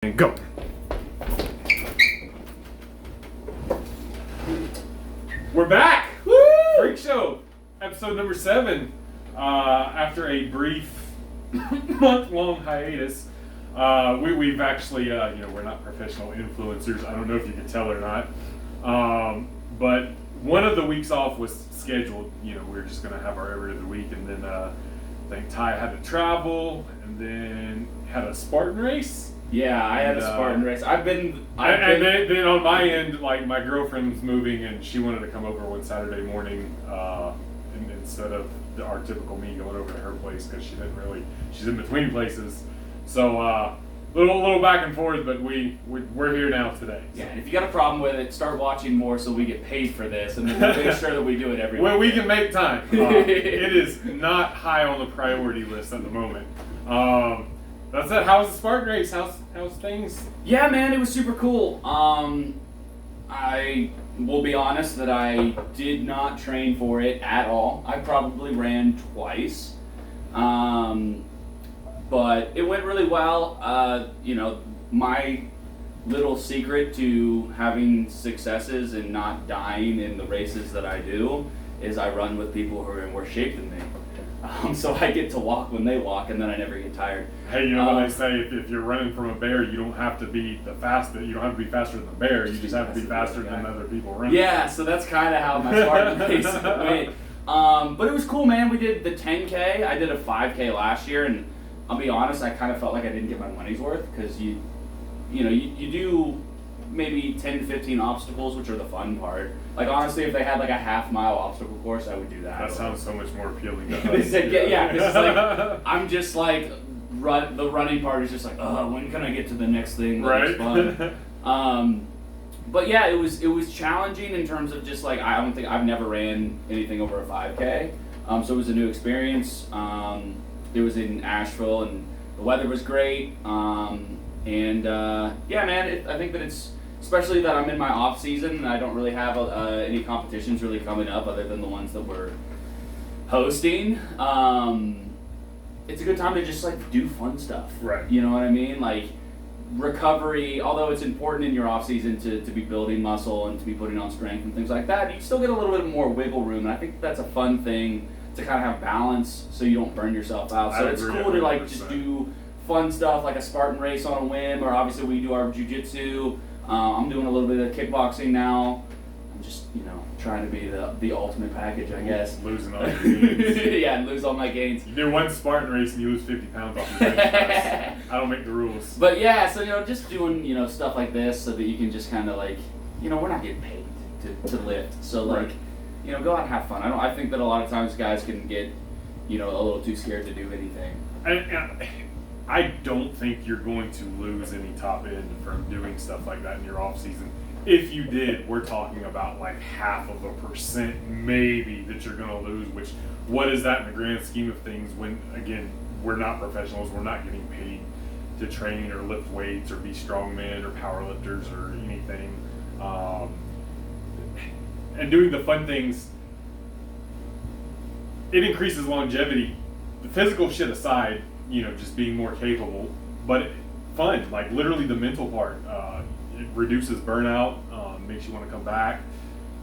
And go. We're back! Woo! Freak Show, episode number 7. After a brief month-long hiatus, we've actually, we're not professional influencers. I don't know if you can tell or not. But one of the weeks off was scheduled. We were just going to have our every other week. And then I think Ty had to travel and then had a Spartan race. Yeah, I had a Spartan race. Then on my end, like my girlfriend's moving and she wanted to come over one Saturday morning, and instead of our typical me going over to her place because she's in between places. So little back and forth, but we're here now today. So. Yeah, if you got a problem with it, start watching more so we get paid for this, and then we'll make sure that we do it every well, week. We can make time. It is not high on the priority list at the moment. That's it. How's the Spartan race? How's things? Yeah, man, it was super cool. I will be honest that I did not train for it at all. I probably ran twice. But it went really well. My little secret to having successes and not dying in the races that I do is I run with people who are in worse shape than me. So I get to walk when they walk, and then I never get tired. Hey, what they say, if you're running from a bear, you don't have to be the fastest. You don't have to be faster than the bear. You just have to be faster than other people running. Yeah, so that's kind of how my Spartan race went. But it was cool, man. We did the 10K. I did a 5K last year, and I'll be honest, I kind of felt like I didn't get my money's worth because you do maybe 10 to 15 obstacles, which are the fun part. Like, honestly, if they had like a half-mile obstacle course, I would do that. That sounds so much more appealing to us. Yeah, because like, I'm just like, the running part is just like, when can I get to the next thing? Right. Fun. But yeah, it was challenging in terms of just like, I've never ran anything over a 5K. So it was a new experience. It was in Asheville, and the weather was great. Yeah, man, I think that it's, especially that I'm in my off season and I don't really have any competitions really coming up other than the ones that we're hosting. It's a good time to just like do fun stuff. Right. You know what I mean? Like recovery, although it's important in your off season to be building muscle and to be putting on strength and things like that, you still get a little bit more wiggle room, and I think that's a fun thing to kind of have balance so you don't burn yourself out. So it's cool to like just do fun stuff like a Spartan race on a whim, or obviously we do our jiu-jitsu. I'm doing a little bit of kickboxing now. I'm just, trying to be the ultimate package, I guess. Losing all your gains. Yeah, and lose all my gains. You do one Spartan race and you lose 50 pounds off your bench press. I don't make the rules. But yeah, so, just doing, stuff like this so that you can just kind of like, we're not getting paid to lift. So like, right. Go out and have fun. I think that a lot of times guys can get, a little too scared to do anything. And I don't think you're going to lose any top end from doing stuff like that in your off season. If you did, we're talking about like 0.5% maybe that you're going to lose, which what is that in the grand scheme of things when, again, we're not professionals, we're not getting paid to train or lift weights or be strongmen or powerlifters or anything. And doing the fun things, it increases longevity. The physical shit aside, just being more capable, but fun, like literally the mental part. It reduces burnout, makes you want to come back.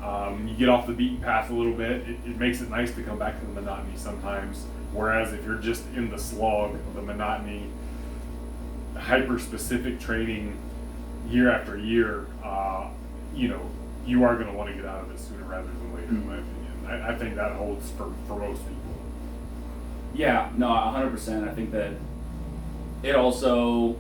You get off the beaten path a little bit. It makes it nice to come back to the monotony sometimes. Whereas if you're just in the slog of the monotony, hyper-specific training year after year, you are going to want to get out of it sooner rather than later, in my opinion. I think that holds for most people. Yeah, no, 100%. I think that it also,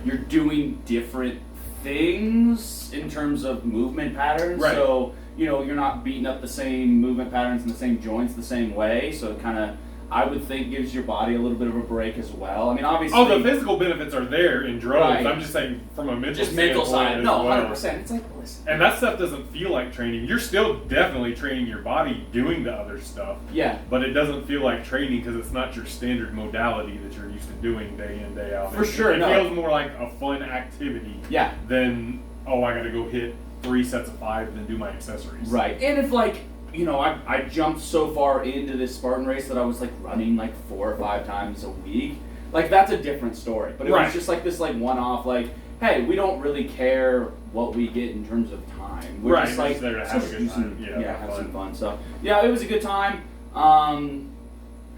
you're doing different things in terms of movement patterns. Right. So, you're not beating up the same movement patterns in the same joints the same way. So it kind of, I would think, gives your body a little bit of a break as well. I mean, obviously... Oh, the physical benefits are there in droves. Right. I'm just saying from a mental just mental side. as No, well. 100%. It's like, listen. And that stuff doesn't feel like training. You're still definitely training your body doing the other stuff. Yeah. But it doesn't feel like training because it's not your standard modality that you're used to doing day in, day out. For sure, It no. feels more like a fun activity Yeah. than, I got to go hit 3 sets of 5 and then do my accessories. Right. And if like, I jumped so far into this Spartan race that I was like running like 4 or 5 times a week. like that's a different story. But it Right. was just like this like one-off, like, hey, we don't really care what we get in terms of time. We're Right, just like just there to let's have a just good do some- time. Yeah, have have fun. some fun. So yeah, it was a good time.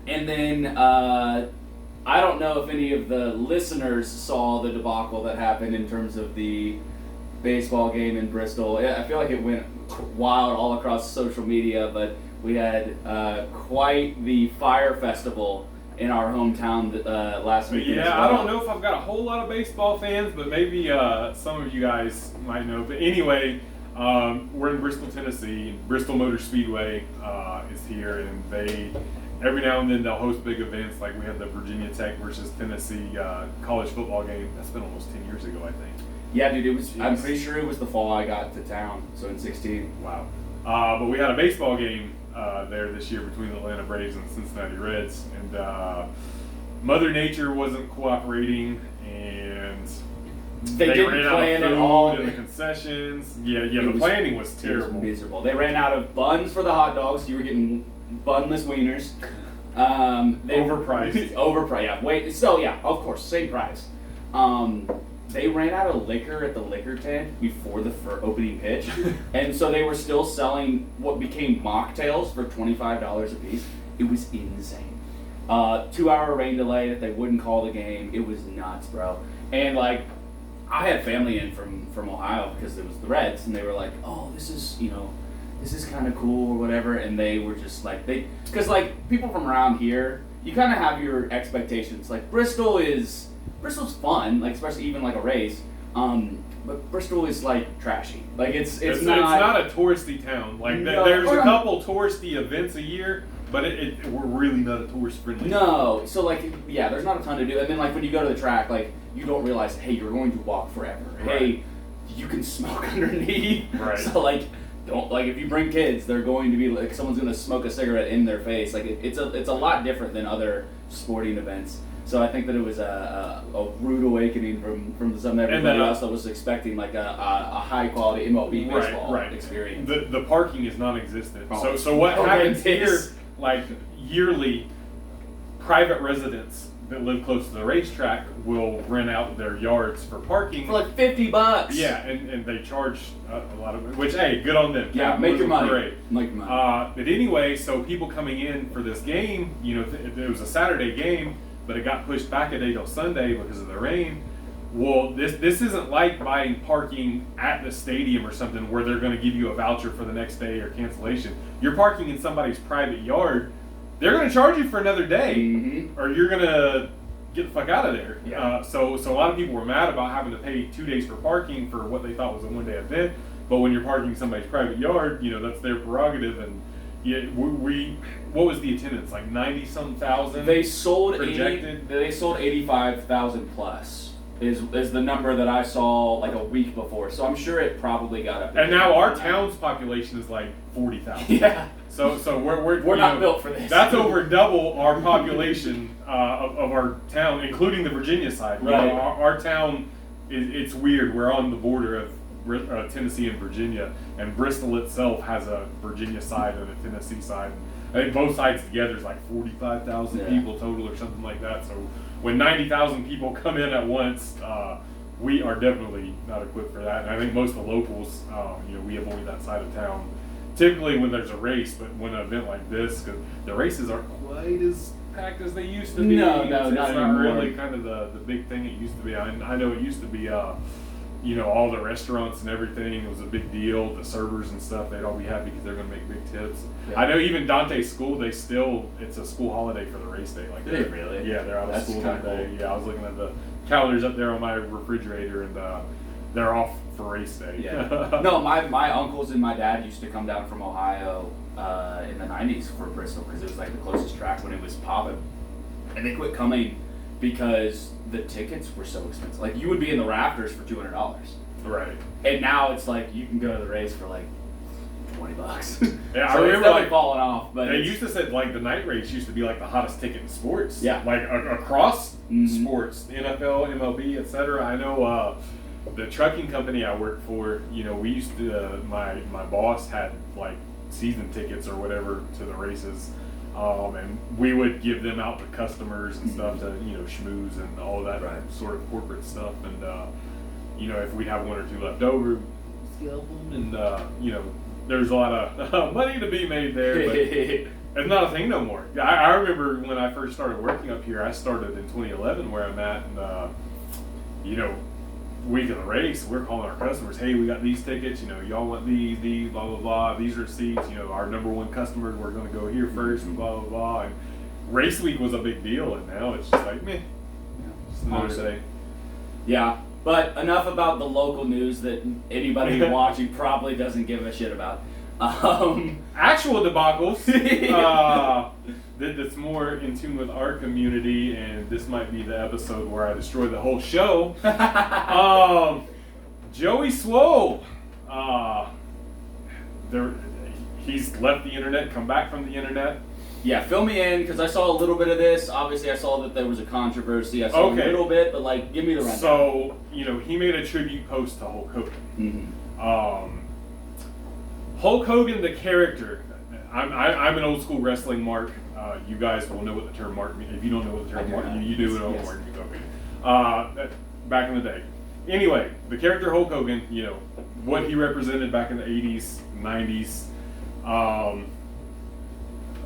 And then I don't know if any of the listeners saw the debacle that happened in terms of the baseball game in Bristol. I feel like it went wild all across social media, but we had quite the fire festival in our hometown last weekend. Yeah, as well. I don't know if I've got a whole lot of baseball fans, but maybe some of you guys might know. But anyway, we're in Bristol, Tennessee. Bristol Motor Speedway is here, and they every now and then they'll host big events. Like we had the Virginia Tech versus Tennessee college football game. That's been almost 10 years ago, I think. Yeah, dude, it was. I'm Jeez. pretty sure it was the fall I got to town, so in 16. Wow. But we had a baseball game there this year between the Atlanta Braves and the Cincinnati Reds, and Mother Nature wasn't cooperating, and They didn't ran plan out at of all. food and the concessions. Yeah, It the was- planning was It was terrible. miserable. They ran out of buns for the hot dogs. You were getting bunless wieners. Overpriced. Overpriced. Yeah. Wait. So yeah, of course, same price. They ran out of liquor at the liquor tent before the opening pitch, and so they were still selling what became mocktails for $25 a piece. It was insane. 2-hour rain delay that they wouldn't call the game. It was nuts, bro. And like, I had family in from Ohio because it was the Reds, and they were like, "Oh, this is kind of cool or whatever," and they were just like because like people from around here, you kind of have your expectations. Like Bristol's fun, like especially even like a race, but Bristol is like trashy. Like it's not a touristy town. Like No, there's or a not- couple touristy events a year, but we're really not a tourist friendly. No, so like yeah, there's not a ton to do, and then like when you go to the track, like you don't realize, hey, you're going to walk forever. Right. Hey, you can smoke underneath. Right. So like, don't like if you bring kids, they're going to be like someone's going to smoke a cigarette in their face. Like it's a lot different than other sporting events. So I think that it was a rude awakening from everybody else that was expecting like a high quality MLB baseball experience. The parking is non-existent. Oh. So what happens Horrendous. here, like yearly, private residents that live close to the racetrack will rent out their yards for parking. For like $50. Yeah, and they charge a lot of, which hey, good on them. Yeah, make your money. Great. Make your money. But anyway, so people coming in for this game, it was a Saturday game, but it got pushed back a day till Sunday because of the rain. Well, this isn't like buying parking at the stadium or something where they're going to give you a voucher for the next day or cancellation. You're parking in somebody's private yard. They're going to charge you for another day, Mm-hmm. or you're going to get the fuck out of there. Yeah. So a lot of people were mad about having to pay 2 days for parking for what they thought was a one-day event. But when you're parking somebody's private yard, that's their prerogative. And yeah, we what was the attendance? Like 90-some thousand. They sold projected? They sold 85,000 plus. Is the number that I saw like a week before. So I'm sure it probably got up. And now our town's population is like 40,000. Yeah. So We're not built for this. That's over double our population of our town, including the Virginia side. Right. Our town it's weird. We're on the border of Tennessee and Virginia, and Bristol itself has a Virginia side and a Tennessee side. I think both sides together is like 45,000 Yeah. people total or something like that. So when 90,000 people come in at once, we are definitely not equipped for that. And I think most of the locals, we avoid that side of town. Typically when there's a race, but when an event like this, because the races aren't quite as packed as they used to be. No, it's not not anymore. really kind of the big thing it used to be. I know it used to be, all the restaurants and everything. It was a big deal. The servers and stuff, they'd all be happy because they're going to make big tips. Yeah. I know even Dante's school, it's a school holiday for the race day. Like Did they really? Yeah, they're out of That's school kinda that day. cool. Yeah, I was looking at the calendars up there on my refrigerator, and they're off for race day. Yeah. No, my uncles and my dad used to come down from Ohio in the 90s for Bristol because it was like the closest track when it was popping. And they quit coming because the tickets were so expensive. Like you would be in the rafters for $200. Right. And now it's like you can go to the race for like $20. Yeah, I so it's remember definitely like falling off. But they it's- used to say like the night race used to be like the hottest ticket in sports. Yeah. Like across Mhm. sports, NFL, MLB, etc. I know the trucking company I worked for. We used to my boss had like season tickets or whatever to the races. And we would give them out to customers and stuff to, schmooze and all that Right. sort of corporate stuff. And, if we'd have one or two left over, and, there's a lot of money to be made there, but it's not a thing no more. I remember when I first started working up here, I started in 2011 where I'm at, and, week of the race, we're calling our customers, hey, we got these tickets, y'all want these, blah, blah, blah, these are seats, our number one customers, we're going to go here first, and blah, blah, blah. And race week was a big deal, and now it's just like, meh, just another day. Yeah, but enough about the local news that anybody watching probably doesn't give a shit about. Actual debacles that's more in tune with our community, and this might be the episode where I destroy the whole show. Joey Swoll, he's left the internet, come back from the internet. Yeah, fill me in, because I saw a little bit of this. Obviously, I saw that there was a controversy. I saw a little bit, but, give me the rundown. So, he made a tribute post to Hulk Hogan. Mm-hmm. Hulk Hogan, the character, I'm an old school wrestling mark. You guys will know what the term mark means. If you don't know what the term mark means, you do know what mark means. Okay. Back in the day. Anyway, the character Hulk Hogan, what he represented back in the 80s, 90s.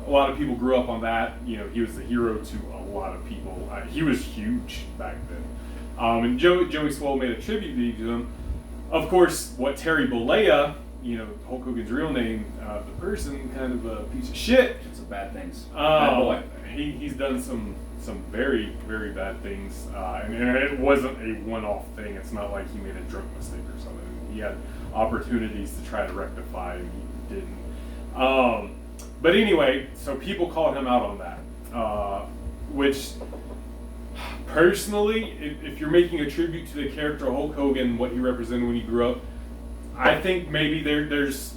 A lot of people grew up on that. He was the hero to a lot of people. He was huge back then. And Joey Swoll made a tribute to him. Of course, what Terry Bollea, Hulk Hogan's real name, the person, kind of a piece of shit. Some bad things. Bad boy. He's done some very, very bad things. And it wasn't a one-off thing. It's not like he made a drunk mistake or something. He had opportunities to try to rectify, and he didn't. But anyway, so people called him out on that, which personally, if you're making a tribute to the character Hulk Hogan, what he represented when he grew up, I think maybe there's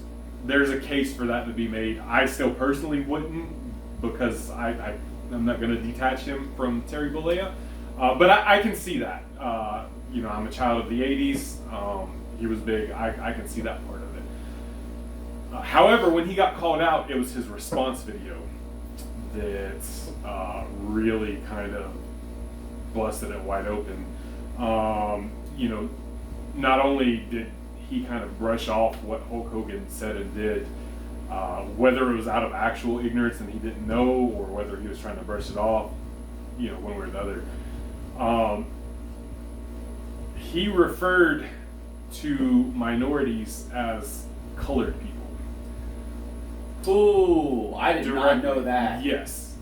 a case for that to be made. I still personally wouldn't, because I'm not going to detach him from Terry Bollea, but I can see that. I'm a child of the 80s. He was big. I can see that part of it. However, when he got called out, it was his response video that really kind of busted it wide open. Not only did he kind of brush off what Hulk Hogan said and did, whether it was out of actual ignorance and he didn't know, or whether he was trying to brush it off, one way or the other. He referred to minorities as colored people. Ooh, I did not know that. Yes.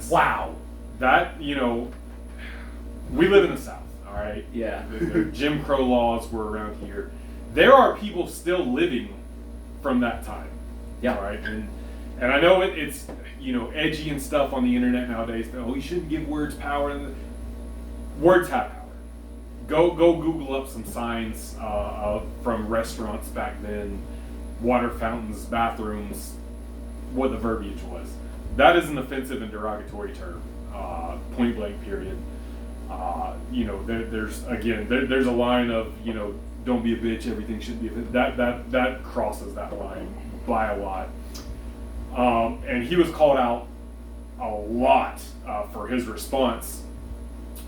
Wow. That, we live in the South, all right? Yeah. The Jim Crow laws were around here. There are people still living from that time. Yeah. All right? And I know it's, edgy and stuff on the internet nowadays. You shouldn't give words power. Words have power. Go Google up some signs from restaurants back then, water fountains, bathrooms, what the verbiage was. That is an offensive and derogatory term, point blank, period. There's a line of, don't be a bitch, everything should be a bitch. That crosses that line by a lot. And he was called out a lot for his response.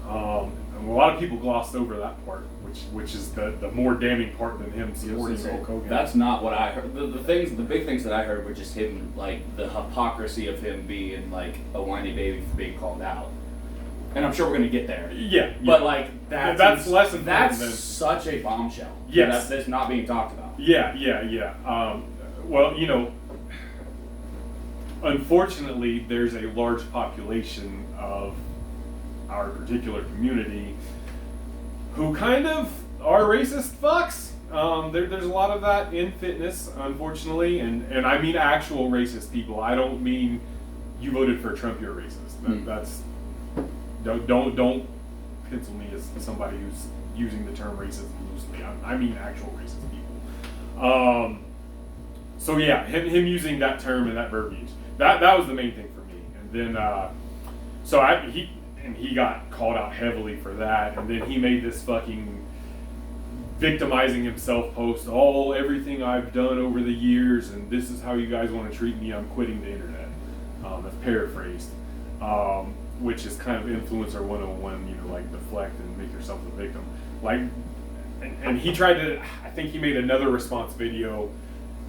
And a lot of people glossed over that part, which is the more damning part than him supporting Hulk Hogan. That's not what I heard. The big things that I heard were just him, the hypocrisy of him being a whiny baby for being called out. And I'm sure we're gonna get there. Yeah. But that's less important. That's such a bombshell. Yes. That's not being talked about. Yeah. Well, unfortunately, there's a large population of our particular community who kind of are racist fucks. There's a lot of that in fitness, unfortunately, and I mean actual racist people. I don't mean you voted for Trump, you're racist. That's don't pencil me as somebody who's using the term racism loosely. I mean actual racist people. So yeah, him using that term and that verbiage, that was the main thing for me. And then he got called out heavily for that, and then he made this fucking victimizing himself post, everything I've done over the years, and this is how you guys want to treat me, I'm quitting the internet. That's paraphrased, which is kind of influencer 101, you know, like deflect and make yourself the victim. Like, and he tried to, I think he made another response video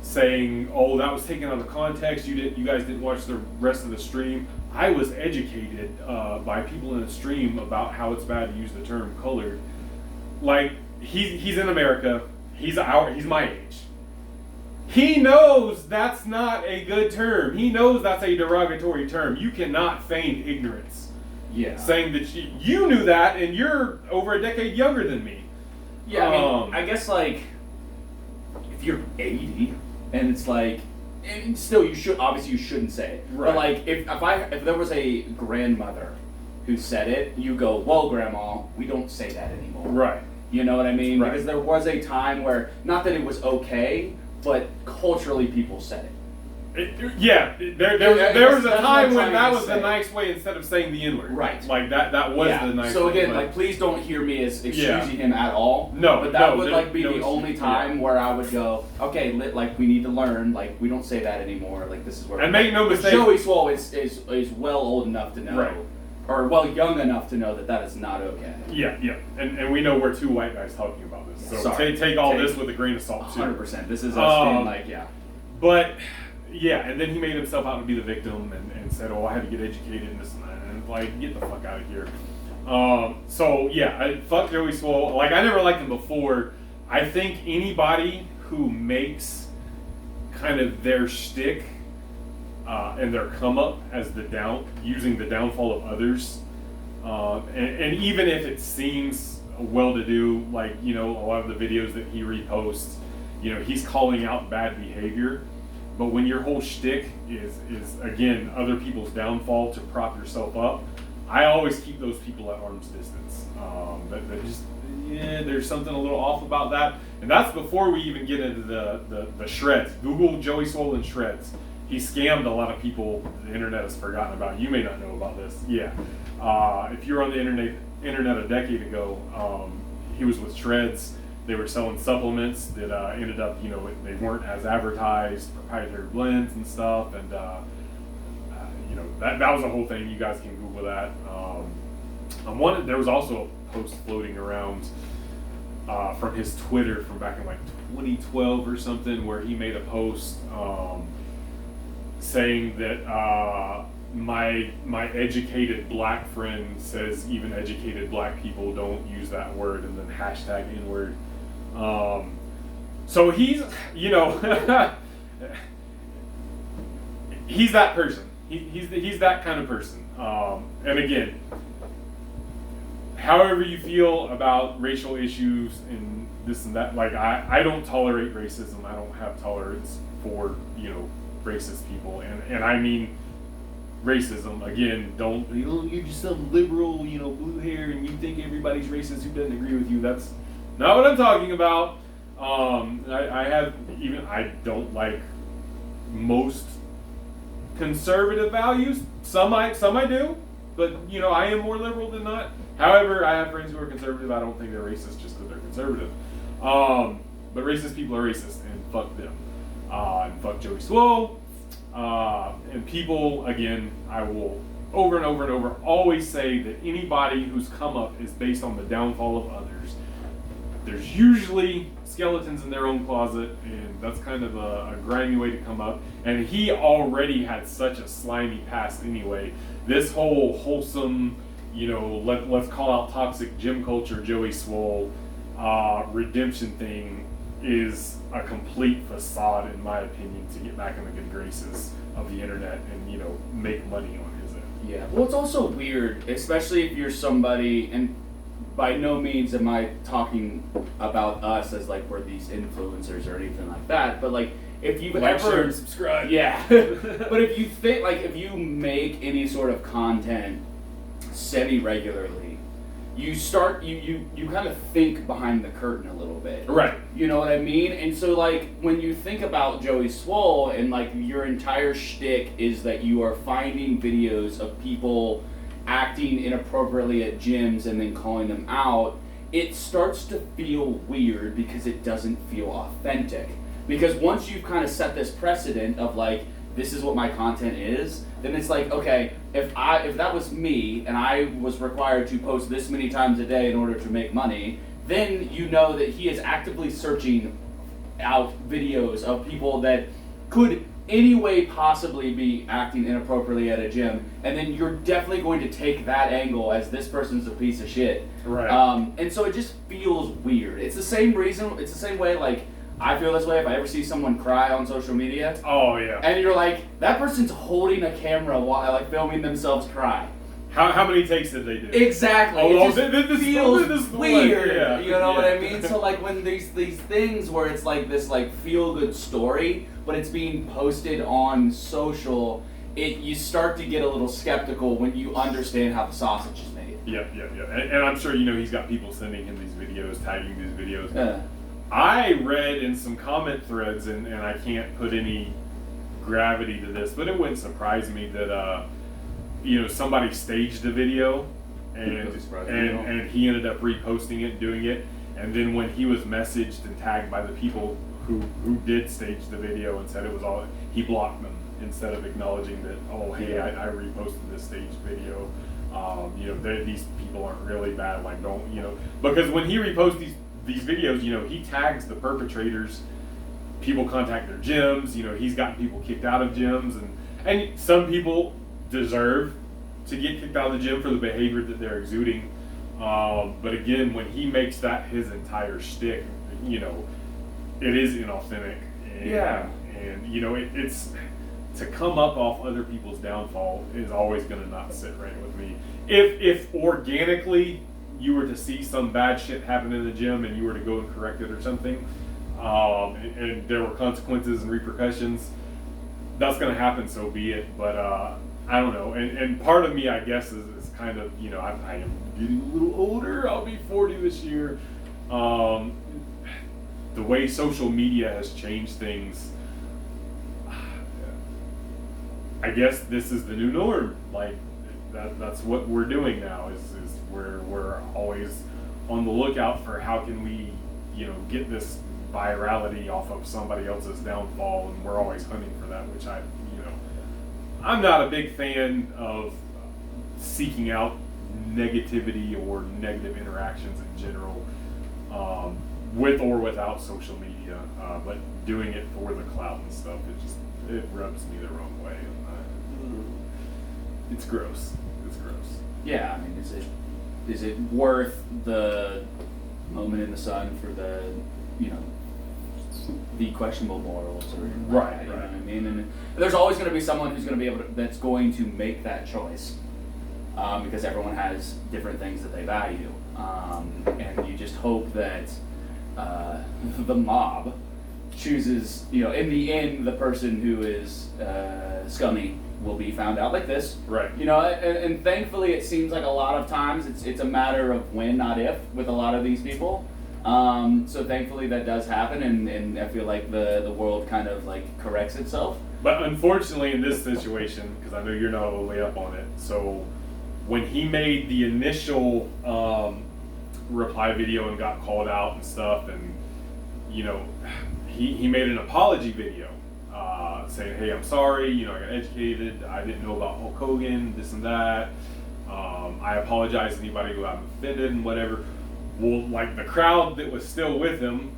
saying, oh, that was taken out of context, you guys didn't watch the rest of the stream. I was educated by people in the stream about how it's bad to use the term colored. Like, he's in America, he's my age. He knows that's not a good term. He knows that's a derogatory term. You cannot feign ignorance. Yeah. Saying that you knew that and you're over a decade younger than me. Yeah, I mean, I guess like if you're 80 and it's like, and still you shouldn't say it. Right. But like if there was a grandmother who said it, you go, well, Grandma, we don't say that anymore. Right. You know what I mean? Right. Because there was a time where, not that it was okay, but culturally people said it. There was a time when that was the say. nice way instead of saying the N-word. Right. Like that was the nice way. So again, but- like, please don't hear me as excusing him at all. No, But that no, would there- like be no the only excuse, time yeah. where I would go, okay, like we need to learn, like we don't say that anymore. Like this is where. And make no mistake- Joey Swole is well old enough to know, Right. or well young enough to know that is not okay. Yeah. And we know we're two white guys talking about this. So Sorry. take all this with a grain of salt too. 100%. This is us being like, yeah. But yeah, and then he made himself out to be the victim and said, "Oh, I had to get educated in this and that." And like, get the fuck out of here. So yeah, fuck Joey Swole. Like, I never liked him before. I think anybody who makes kind of their shtick and their come up as using the downfall of others, and even if it seems well-to-do, like, you know, a lot of the videos that he reposts, you know, he's calling out bad behavior. But when your whole shtick is again other people's downfall to prop yourself up, I always keep those people at arm's distance. That just, there's something a little off about that, and that's before we even get into the shreds. Google Joey Swole and shreds. He scammed a lot of people. The internet has forgotten about. You may not know about this. Yeah, if you were on the internet a decade ago, he was with Shreds. They were selling supplements that ended up, you know, they weren't as advertised, proprietary blends and stuff, and you know, that was a whole thing. You guys can Google that. There was also a post floating around from his Twitter from back in like 2012 or something, where he made a post saying that my educated black friend says even educated black people don't use that word, and then hashtag N-word. So he's, you know, he's that person. He's that kind of person. And again, however you feel about racial issues and this and that, like I don't tolerate racism. I don't have tolerance for, you know, racist people, and I mean racism. Again, don't, you know, you're just some liberal, you know, blue hair, and you think everybody's racist who doesn't agree with you. That's not what I'm talking about. I don't like most conservative values. Some I do, but you know, I am more liberal than not. However, I have friends who are conservative. I don't think they're racist just because they're conservative. But racist people are racist, and fuck them. And fuck Joey Swole. And people, again, I will over and over and over always say that anybody whose come up is based on the downfall of others, there's usually skeletons in their own closet, and that's kind of a grimy way to come up. And he already had such a slimy past anyway. This whole wholesome, you know, let's call out toxic gym culture Joey Swole redemption thing is a complete facade, in my opinion, to get back in the good graces of the internet and, you know, make money on his end. Yeah. Well, it's also weird, especially if you're somebody, and by no means am I talking about us as like we're these influencers or anything like that, but like if you've Like, ever share, and subscribe. Yeah. But if you think, like, if you make any sort of content semi-regularly, you start, you kind of think behind the curtain a little bit. Right. You know what I mean? And so, like, when you think about Joey Swole and, like, your entire shtick is that you are finding videos of people acting inappropriately at gyms and then calling them out, it starts to feel weird because it doesn't feel authentic. Because once you've kind of set this precedent of, like, this is what my content is, then it's like, okay, if that was me and I was required to post this many times a day in order to make money, then you know that he is actively searching out videos of people that could any way possibly be acting inappropriately at a gym, and then you're definitely going to take that angle as this person's a piece of shit. Right. And so it just feels weird. It's the same reason. It's the same way. Like I feel this way if I ever see someone cry on social media. Oh yeah. And you're like, that person's holding a camera while like filming themselves cry. How many takes did they do? Exactly. Oh, it just this feels weird. Yeah. You know what Yeah. I mean? So like when these things where it's like this like feel good story, but it's being posted on social, you start to get a little skeptical when you understand how the sausage is made. Yep. And I'm sure he's got people sending him these videos, tagging these videos. Yeah. I read in some comment threads, and I can't put any gravity to this, but it wouldn't surprise me that somebody staged a video and he ended up reposting it, doing it, and then when he was messaged and tagged by the people who did stage the video and said it was all, he blocked them instead of acknowledging that, oh hey, I reposted this staged video. These people aren't really bad, like don't, because when he reposts these videos, he tags the perpetrators, people contact their gyms, he's gotten people kicked out of gyms, and some people deserve to get kicked out of the gym for the behavior that they're exuding. But again, when he makes that his entire shtick, it is inauthentic. And, it's to come up off other people's downfall is always going to not sit right with me. If organically you were to see some bad shit happen in the gym and you were to go and correct it or something, and there were consequences and repercussions, that's going to happen, so be it. But I don't know. And part of me, I guess, is kind of, I am getting a little older. I'll be 40 this year. The way social media has changed things, I guess this is the new norm. Like, that's what we're doing now, is we're always on the lookout for how can we, get this virality off of somebody else's downfall, and we're always hunting for that, which I'm not a big fan of seeking out negativity or negative interactions in general, with or without social media, but doing it for the clout and stuff, it rubs me the wrong way. It's gross. Yeah, I mean, is it worth the moment in the sun for the questionable morals or anything like that, you know what I mean? And there's always going to be someone who's going to be that's going to make that choice, because everyone has different things that they value, and you just hope that the mob chooses, in the end, the person who is scummy will be found out like this. Right. And thankfully it seems like a lot of times it's a matter of when, not if, with a lot of these people. So thankfully that does happen, and I feel like the world kind of like corrects itself. But unfortunately in this situation, because I know you're not all the way up on it, so when he made the initial reply video and got called out and stuff, and he made an apology video saying, hey, I'm sorry, I got educated, I didn't know about Hulk Hogan, this and that, I apologize to anybody who I'm offended and whatever. Well, like the crowd that was still with him,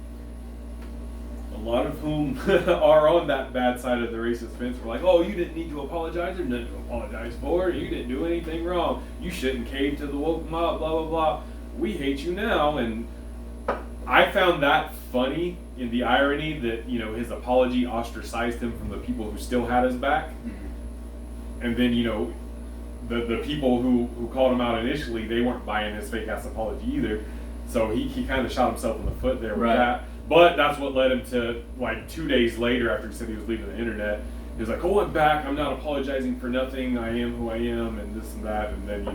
a lot of whom are on that bad side of the racist fence, were like, oh, you didn't need to apologize, there's nothing to apologize for, you didn't do anything wrong, you shouldn't cave to the woke mob, blah blah blah, we hate you now. And I found that funny, in the irony that his apology ostracized him from the people who still had his back. Mm-hmm. And then the people who called him out initially, they weren't buying his fake ass apology either, so he kind of shot himself in the foot there with that. But that's what led him to, like 2 days later, after he said he was leaving the internet, he was like, oh, I'm back, I'm not apologizing for nothing, I am who I am, and this and that. And then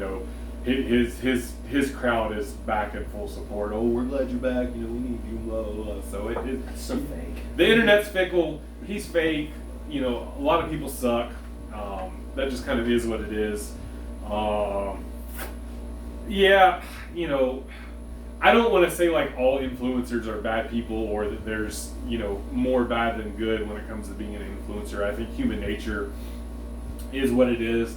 his crowd is back in full support. Oh, we're glad you're back. We need you. Blah blah blah. So it's so fake. The internet's fickle. He's fake. A lot of people suck. That just kind of is what it is. Yeah. I don't want to say like all influencers are bad people or that there's, more bad than good when it comes to being an influencer. I think human nature is what it is.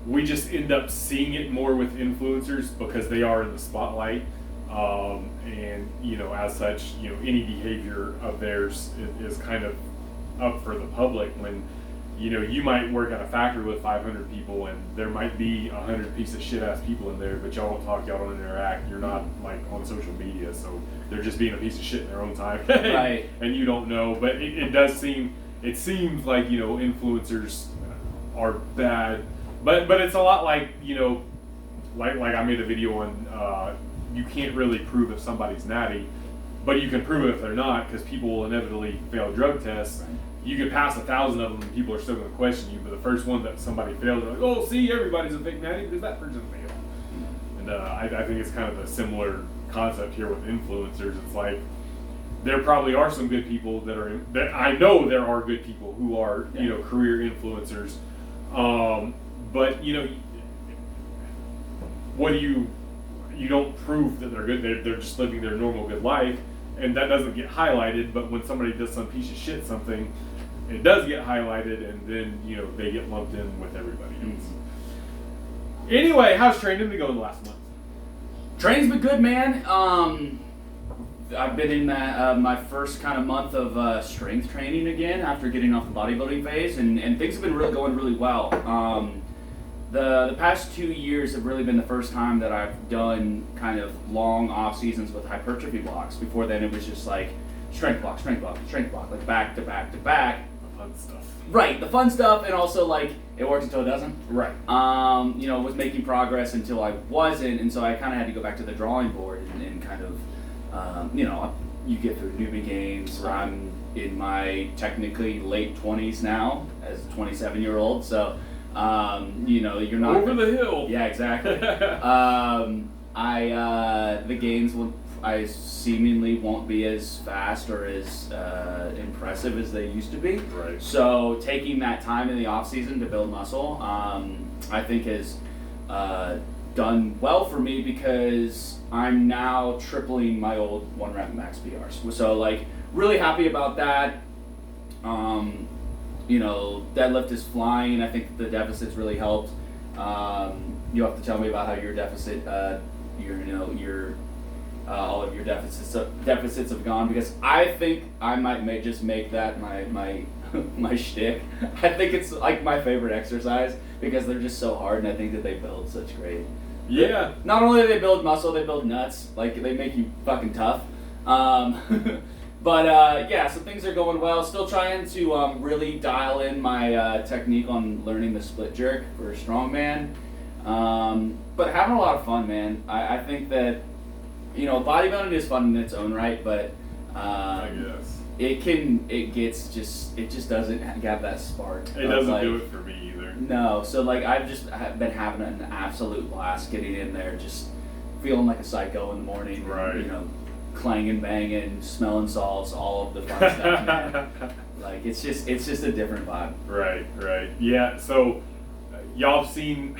We just end up seeing it more with influencers because they are in the spotlight. And, as such, any behavior of theirs is kind of up for the public when, you might work at a factory with 500 people and there might be 100 piece of shit ass people in there, but y'all don't talk, y'all don't interact, you're not like on social media, so they're just being a piece of shit in their own time. Right. And you don't know, but it seems like, influencers are bad, but it's a lot like, like I made a video on, you can't really prove if somebody's natty, but you can prove it if they're not, because people will inevitably fail drug tests. Right. You can pass 1,000 of them and people are still going to question you, but the first one that somebody failed, they're like, oh, see, everybody's a fake natty because that person failed. And I think it's kind of a similar concept here with influencers. It's like, there probably are some good people that I know there are good people who are, career influencers. But, what do you don't prove that they're good, they're just living their normal good life, and that doesn't get highlighted, but when somebody does some piece of shit something, it does get highlighted, and then, they get lumped in with everybody else. Anyway, how's training been going the last month? Training's been good, man. I've been in that my first kind of month of strength training again after getting off the bodybuilding phase, and things have been going really well. The past 2 years have really been the first time that I've done kind of long off seasons with hypertrophy blocks. Before then, it was just like strength block, like back to back to back. The fun stuff. Right, the fun stuff, and also like it works until it doesn't. Right. Was making progress until I wasn't, and so I kind of had to go back to the drawing board and kind of, you get through newbie games. Right. I'm in my technically late 20s now as a 27-year-old, so. You're not over the hill. Yeah, exactly. The gains I seemingly won't be as fast or as impressive as they used to be. Right. So taking that time in the off season to build muscle, I think has done well for me because I'm now tripling my old 1 rep max PRs. So like really happy about that. Deadlift is flying. I think the deficit's really helped. You have to tell me about how your deficit, all of your deficits have gone, because I think I might just make that my my shtick. I think it's like my favorite exercise because they're just so hard, and I think that they build such great. Yeah. Not only do they build muscle, they build nuts. Like they make you fucking tough. But so things are going well. Still trying to really dial in my technique on learning the split jerk for strongman. But having a lot of fun, man. I think that, bodybuilding is fun in its own right, but I guess. It just doesn't have that spark. It doesn't do it for me either. No, so like I've just been having an absolute blast getting in there, just feeling like a psycho in the morning. Right. Clanging, banging, smelling salts, all of the fun stuff, man. Like it's just a different vibe. Right. Yeah. So y'all have seen.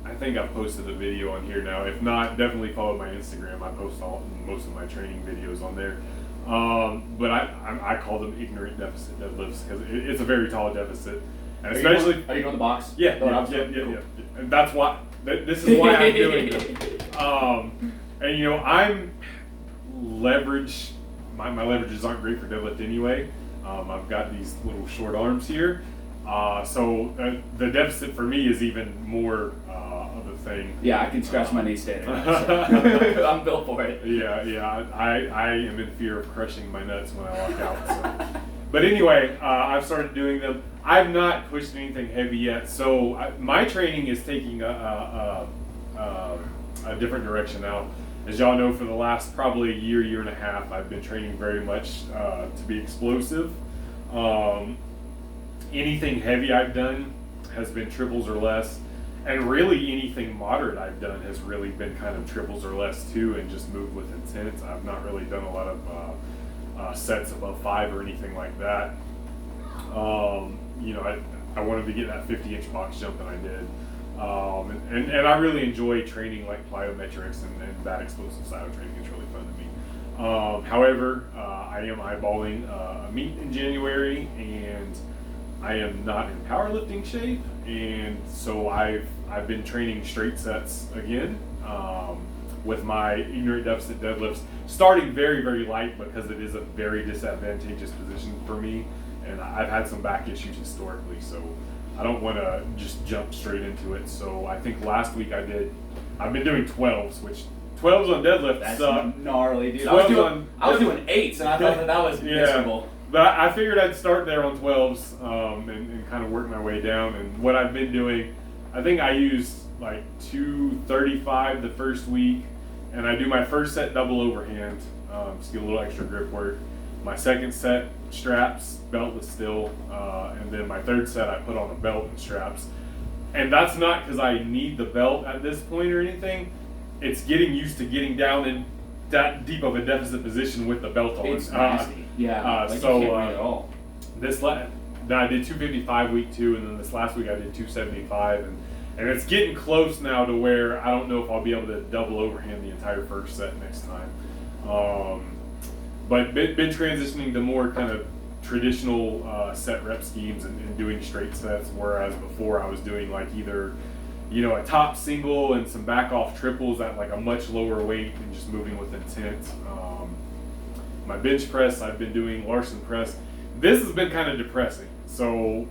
I think I've posted a video on here now. If not, definitely follow my Instagram. I post most of my training videos on there. But I call them ignorant deficit deadlifts because it's a very tall deficit, and especially. Are you doing the box? Yeah. And that's why. This is why I'm doing them. And I'm. Leverage, my leverages aren't great for deadlift anyway. I've got these little short arms here, so the deficit for me is even more of a thing. Yeah, I can scratch my knee standing up, so. I'm built for it. Yeah, I am in fear of crushing my nuts when I walk out. So. But anyway, I've started doing them. I've not pushed anything heavy yet, so my training is taking a different direction now. As y'all know, for the last probably a year and a half, I've been training very much to be explosive. Anything heavy I've done has been triples or less, and really anything moderate I've done has really been kind of triples or less too, and just moved with intent. I've not really done a lot of sets above 5 or anything like that. I wanted to get that 50-inch box jump, and I did. And I really enjoy training like plyometrics and that explosive style training. It's really fun to me. However, I am eyeballing a meet in January, and I am not in powerlifting shape, and so I've been training straight sets again with my ignorant deficit deadlifts, starting very, very light because it is a very disadvantageous position for me, and I've had some back issues historically, so I don't want to just jump straight into it. So I think last week I've been doing 12s, which 12s on deadlift That's suck. gnarly, dude. 12s I was doing 8s, and I thought that was miserable. But I figured I'd start there on 12s and kind of work my way down. And what I've been doing, I think I used like 235 the first week, and I do my first set double overhand, just get a little extra grip work. My second set straps, beltless still, and then my third set I put on a belt and straps. And that's not because I need the belt at this point or anything. It's getting used to getting down in that deep of a deficit position with the belt on. It's nasty. Yeah. Like So you can't breathe at all. Then I did 255 week 2, and then this last week I did 275, and it's getting close now to where I don't know if I'll be able to double overhand the entire first set next time. But been transitioning to more kind of traditional set rep schemes and doing straight sets, whereas before I was doing like either a top single and some back off triples at like a much lower weight and just moving with intent. My bench press, I've been doing Larson press. This has been kind of depressing. So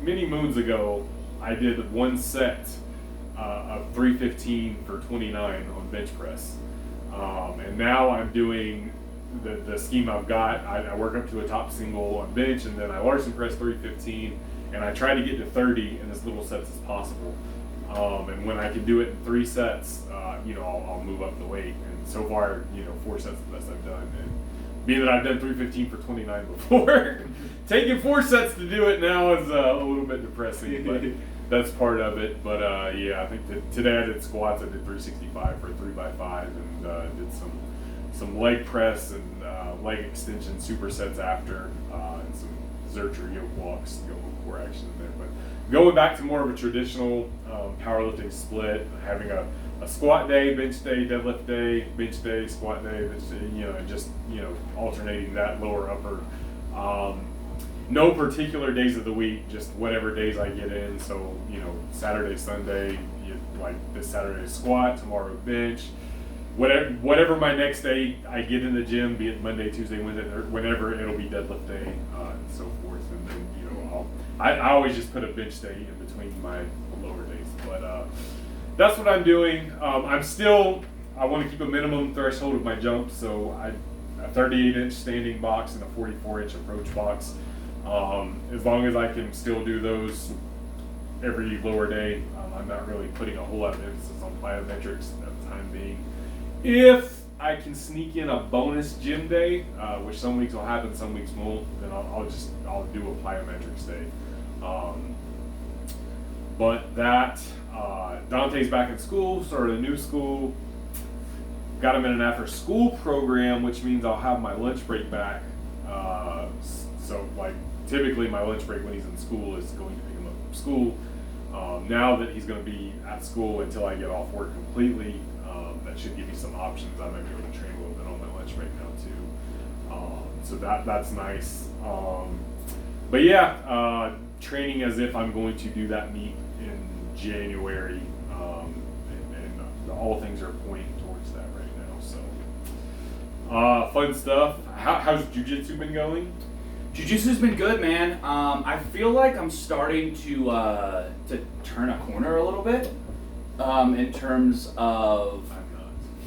many moons ago, I did one set of 315 for 29 on bench press. And now I'm doing the scheme I've got. I work up to a top single on bench, and then I Larson press 315, and I try to get to 30 in as little sets as possible. And when I can do it in 3 sets, I'll move up the weight. And so far, 4 sets is the best I've done. And being that I've done 315 for 29 before, taking 4 sets to do it now is a little bit depressing, but that's part of it. But I think that today I did squats. I did 365 for a 3x5, and did some leg press and leg extension supersets after, and some Zercher yoke walks, core action in there. But going back to more of a traditional powerlifting split, having a squat day, bench day, deadlift day, bench day, squat day, bench day, and just alternating that lower upper. No particular days of the week, just whatever days I get in. So Saturday, Sunday, like this Saturday squat, tomorrow bench. Whatever my next day I get in the gym, be it Monday, Tuesday, Wednesday, or whenever, it'll be deadlift day, and so forth. And then I always just put a bench day in between my lower days. But that's what I'm doing. I want to keep a minimum threshold of my jump, so a 38-inch standing box and a 44-inch approach box. As long as I can still do those every lower day, I'm not really putting a whole lot of emphasis on plyometrics at the time being. If I can sneak in a bonus gym day, which some weeks will happen, some weeks won't, then I'll do a plyometrics day. But that Dante's back in school, started a new school, got him in an after school program, which means I'll have my lunch break back. So like typically my lunch break when he's in school is going to pick him up from school. Now that he's going to be at school until I get off work completely, that should give me some options. I might be able to train a little bit on my lunch break now too. So that's nice. But yeah, training as if I'm going to do that meet in January, and all things are pointing towards that right now. So fun stuff. How's jiu-jitsu been going? Jiu-jitsu's been good, man. I feel like I'm starting to turn a corner a little bit in terms of.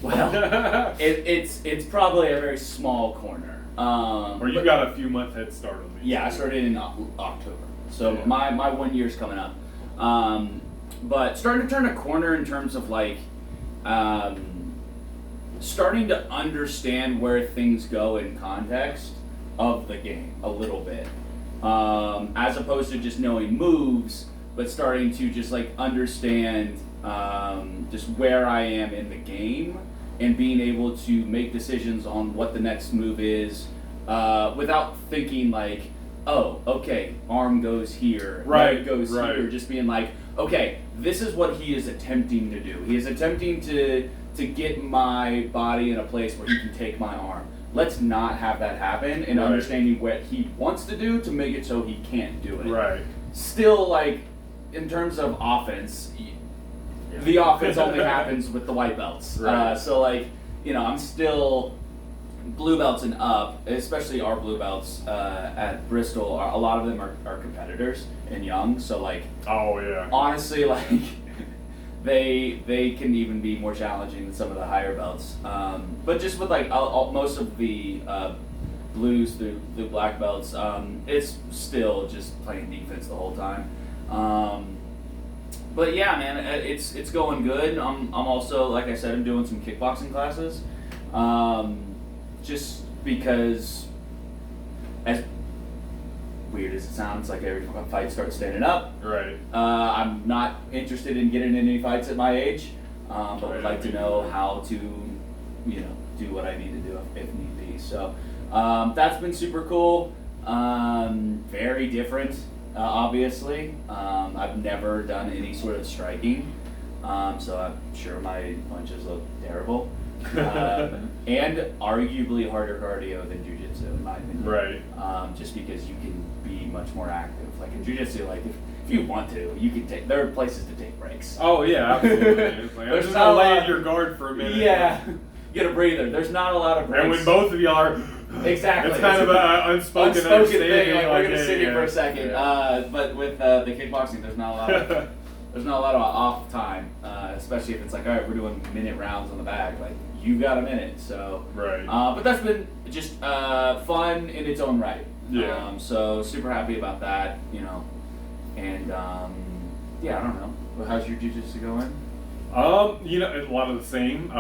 Well, it's probably a very small corner. Or you got a few month head start on me. Yeah, I started in October, so yeah. my 1 year's coming up. But starting to turn a corner in terms of like starting to understand where things go in context of the game a little bit, as opposed to just knowing moves, but starting to just like understand just where I am in the game and being able to make decisions on what the next move is without thinking like, oh, okay, arm goes here, right, leg goes right. here, just being like, okay, this is what he is attempting to do. He is attempting to get my body in a place where he can take my arm. Let's not have that happen, and understanding what he wants to do to make it so he can't do it. Right. Still, like, in terms of offense, the offense only happens with the white belts. Right. So, like, you know, I'm still blue belts and up, especially our blue belts at Bristol. A lot of them are competitors and young. So, like, oh yeah, honestly, like, they can even be more challenging than some of the higher belts. But just with like most of the blues through black belts, it's still just playing defense the whole time. But yeah, man, it's going good. I'm also, like I said, I'm doing some kickboxing classes, just because, as weird as it sounds, like every fight starts standing up. Right. I'm not interested in getting in any fights at my age, but would like to know how to, you know, do what I need to do if need be. So that's been super cool. Very different, obviously. I've never done any sort of striking, so I'm sure my punches look terrible. And arguably harder cardio than jiu-jitsu, in my opinion. Right. Just because you can be much more active. Like in jiu-jitsu, like if you want to, you can take. There are places to take breaks. Oh yeah, absolutely. It's like, I'm There's just not gonna a lay lot- in your guard for a minute. Yeah, get a breather. There's not a lot of breaks. And when both of y'all are, Exactly. it's kind of an unspoken thing, understanding. like we're gonna hey, sit here for a second. yeah. But with the kickboxing, there's not a lot of off time, especially if it's like, all right, we're doing minute rounds on the bag. Like you got a minute, so Right. But that's been just fun in its own right. Yeah. So super happy about that, you know, and yeah, I don't know. Well, how's your jiu-jitsu going? You know, a lot of the same.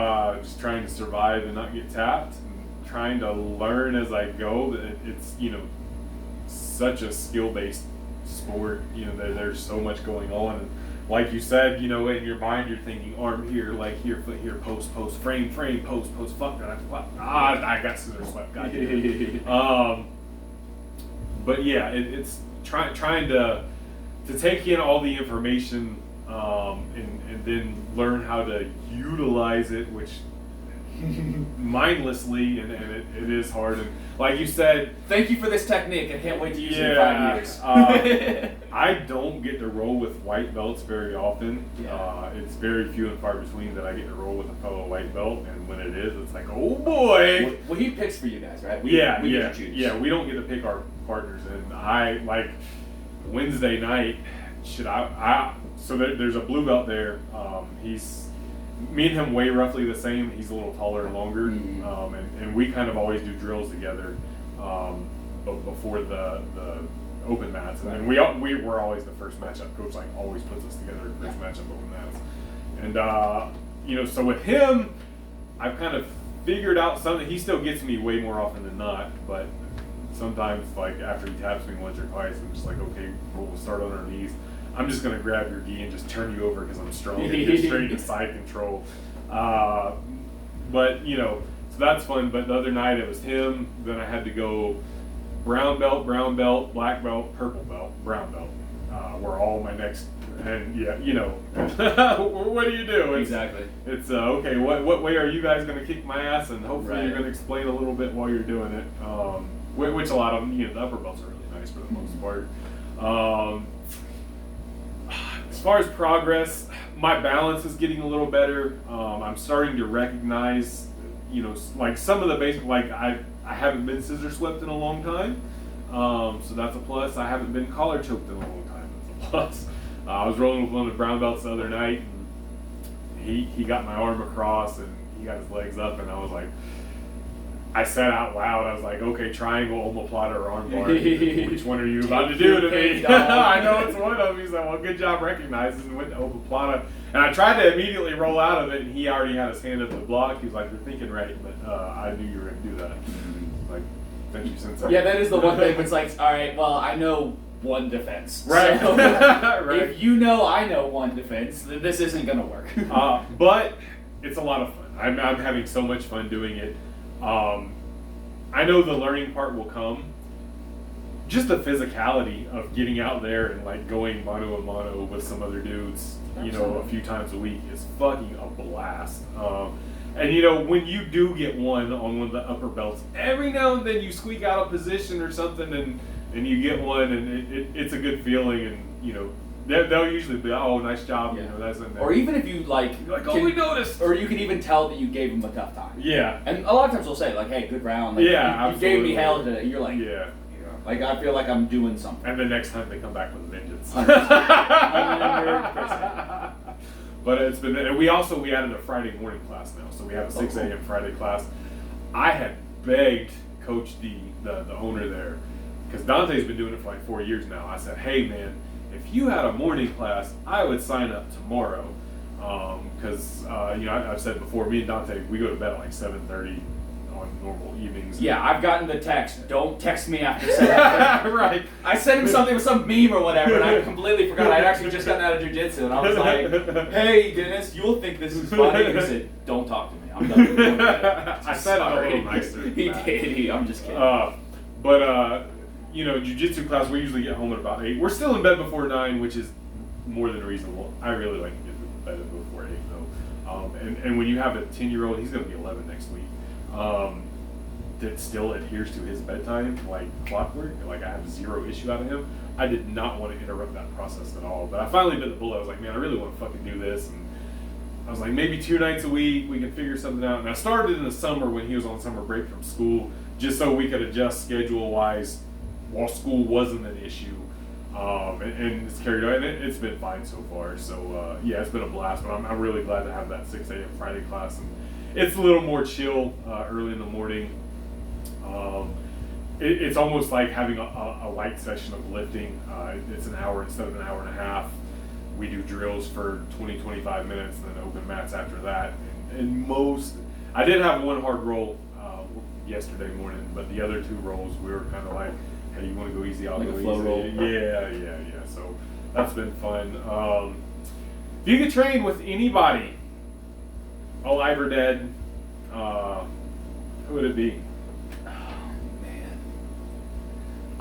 Just trying to survive and not get tapped, and trying to learn as I go. It's, you know, such a skill-based sport. You know, there's so much going on. And like you said, you know, in your mind you're thinking arm here, leg here, foot here, post, frame, post, fuck that. I got scissor swept. God damn it. But yeah, it's trying to take in all the information and then learn how to utilize it, which mindlessly, and it is hard. And like you said, Thank you for this technique. I can't wait to use it in yeah, 5 years. I don't get to roll with white belts very often. Yeah. It's very few and far between that I get to roll with a fellow white belt, and when it is, it's like, oh boy. Well, he picks for you guys, right? We get to yeah. choose. We don't get to pick our partners, and I like Wednesday night. So there's a blue belt there. Me and him weigh roughly the same. He's a little taller and longer, Mm-hmm. and we kind of always do drills together, before the open mats, and then we're always the first matchup. Coach like always puts us together first matchup open mats, and you know, so with him, I've kind of figured out something. He still gets me way more often than not, but sometimes like after he taps me once or twice, I'm just like, okay, we'll start on our knees. I'm just gonna grab your gi and just turn you over because I'm strong and get straight to side control. But you know, so that's fun. But the other night it was him. Then I had to go brown belt, black belt, purple belt, brown belt. Were all my next. And yeah, you know, what do you do? Exactly. It's okay. What way are you guys gonna kick my ass? And hopefully Right. you're gonna explain a little bit while you're doing it. Which a lot of them, you know, the upper belts are really nice for the most part. As far as progress, my balance is getting a little better. I'm starting to recognize, you know, like some of the basic, like I haven't been scissor swept in a long time, so that's a plus. I haven't been collar choked in a long time. That's a plus. I was rolling with one of the brown belts the other night, and he got my arm across and he got his legs up, and I was like, I said out loud, I was like, okay, triangle, omoplata, or arm bar. Which one are you about to do to me? I know it's one of them. He's like, well, good job recognizing, and went to omoplata. And I tried to immediately roll out of it, and he already had his hand up the block. He was like, you're thinking right, but I knew you were going to do that. Like, thank you, Sensei. Yeah, that is the one thing where it's like, all right, well, I know one defense. Right. So, Right. if you know I know one defense, then this isn't going to work. But it's a lot of fun. I'm having so much fun doing it. I know the learning part will come. just the physicality of getting out there and like going mano a mano with some other dudes, you know, a few times a week is fucking a blast. And you know, when you do get one on one of the upper belts, every now and then you squeak out a position or something, and you get one, and it's a good feeling, and you know. They'll usually be, oh, nice job, you know, that's in there. Or even if you like, we noticed. Or you can even tell that you gave them a tough time. Yeah. And a lot of times they'll say like, hey, good round. Like, yeah, you gave me hell today. You're like, yeah. Like I feel like I'm doing something. And the next time they come back with a vengeance. 100%. But it's been, and we added a Friday morning class now, so we have a 6 a.m. Friday class. I had begged Coach D, the owner there, because Dante's been doing it for like 4 years now. I said, hey man, if you had a morning class, I would sign up tomorrow. Because, you know, I've said before, me and Dante, we go to bed at like 7:30 on normal evenings. Yeah, I've gotten the text, don't text me after 7:30. Right. I sent him something with some meme or whatever, and I completely forgot. I'd actually just gotten out of jiu-jitsu, and I was like, hey, Dennis, you'll think this is funny. And he said, don't talk to me. I'm done. I said I'm a little nicer. He did. I'm just kidding. You know, jiu-jitsu class, we usually get home at about 8. We're still in bed before 9, which is more than reasonable. I really like to get to bed before 8, though. And when you have a 10-year-old, he's going to be 11 next week, that still adheres to his bedtime like clockwork. Like, I have zero issue out of him. I did not want to interrupt that process at all. But I finally bit the bullet. I was like, man, I really want to fucking do this. And I was like, maybe 2 nights a week, we can figure something out. And I started in the summer when he was on summer break from school, just so we could adjust schedule-wise while school wasn't an issue, and it's carried on, and it's been fine so far. So yeah, it's been a blast. But I'm really glad to have that 6 a.m. Friday class, and it's a little more chill early in the morning. It's almost like having a light session of lifting. It's an hour instead of an hour and a half. We do drills for 20-25 minutes, and then open mats after that. And I did have one hard roll yesterday morning, but the other 2 rolls we were kind of like, hey, you want to go easy? I'll like go a flow easy. roll. Yeah. So that's been fun. If you could train with anybody, alive or dead, who would it be?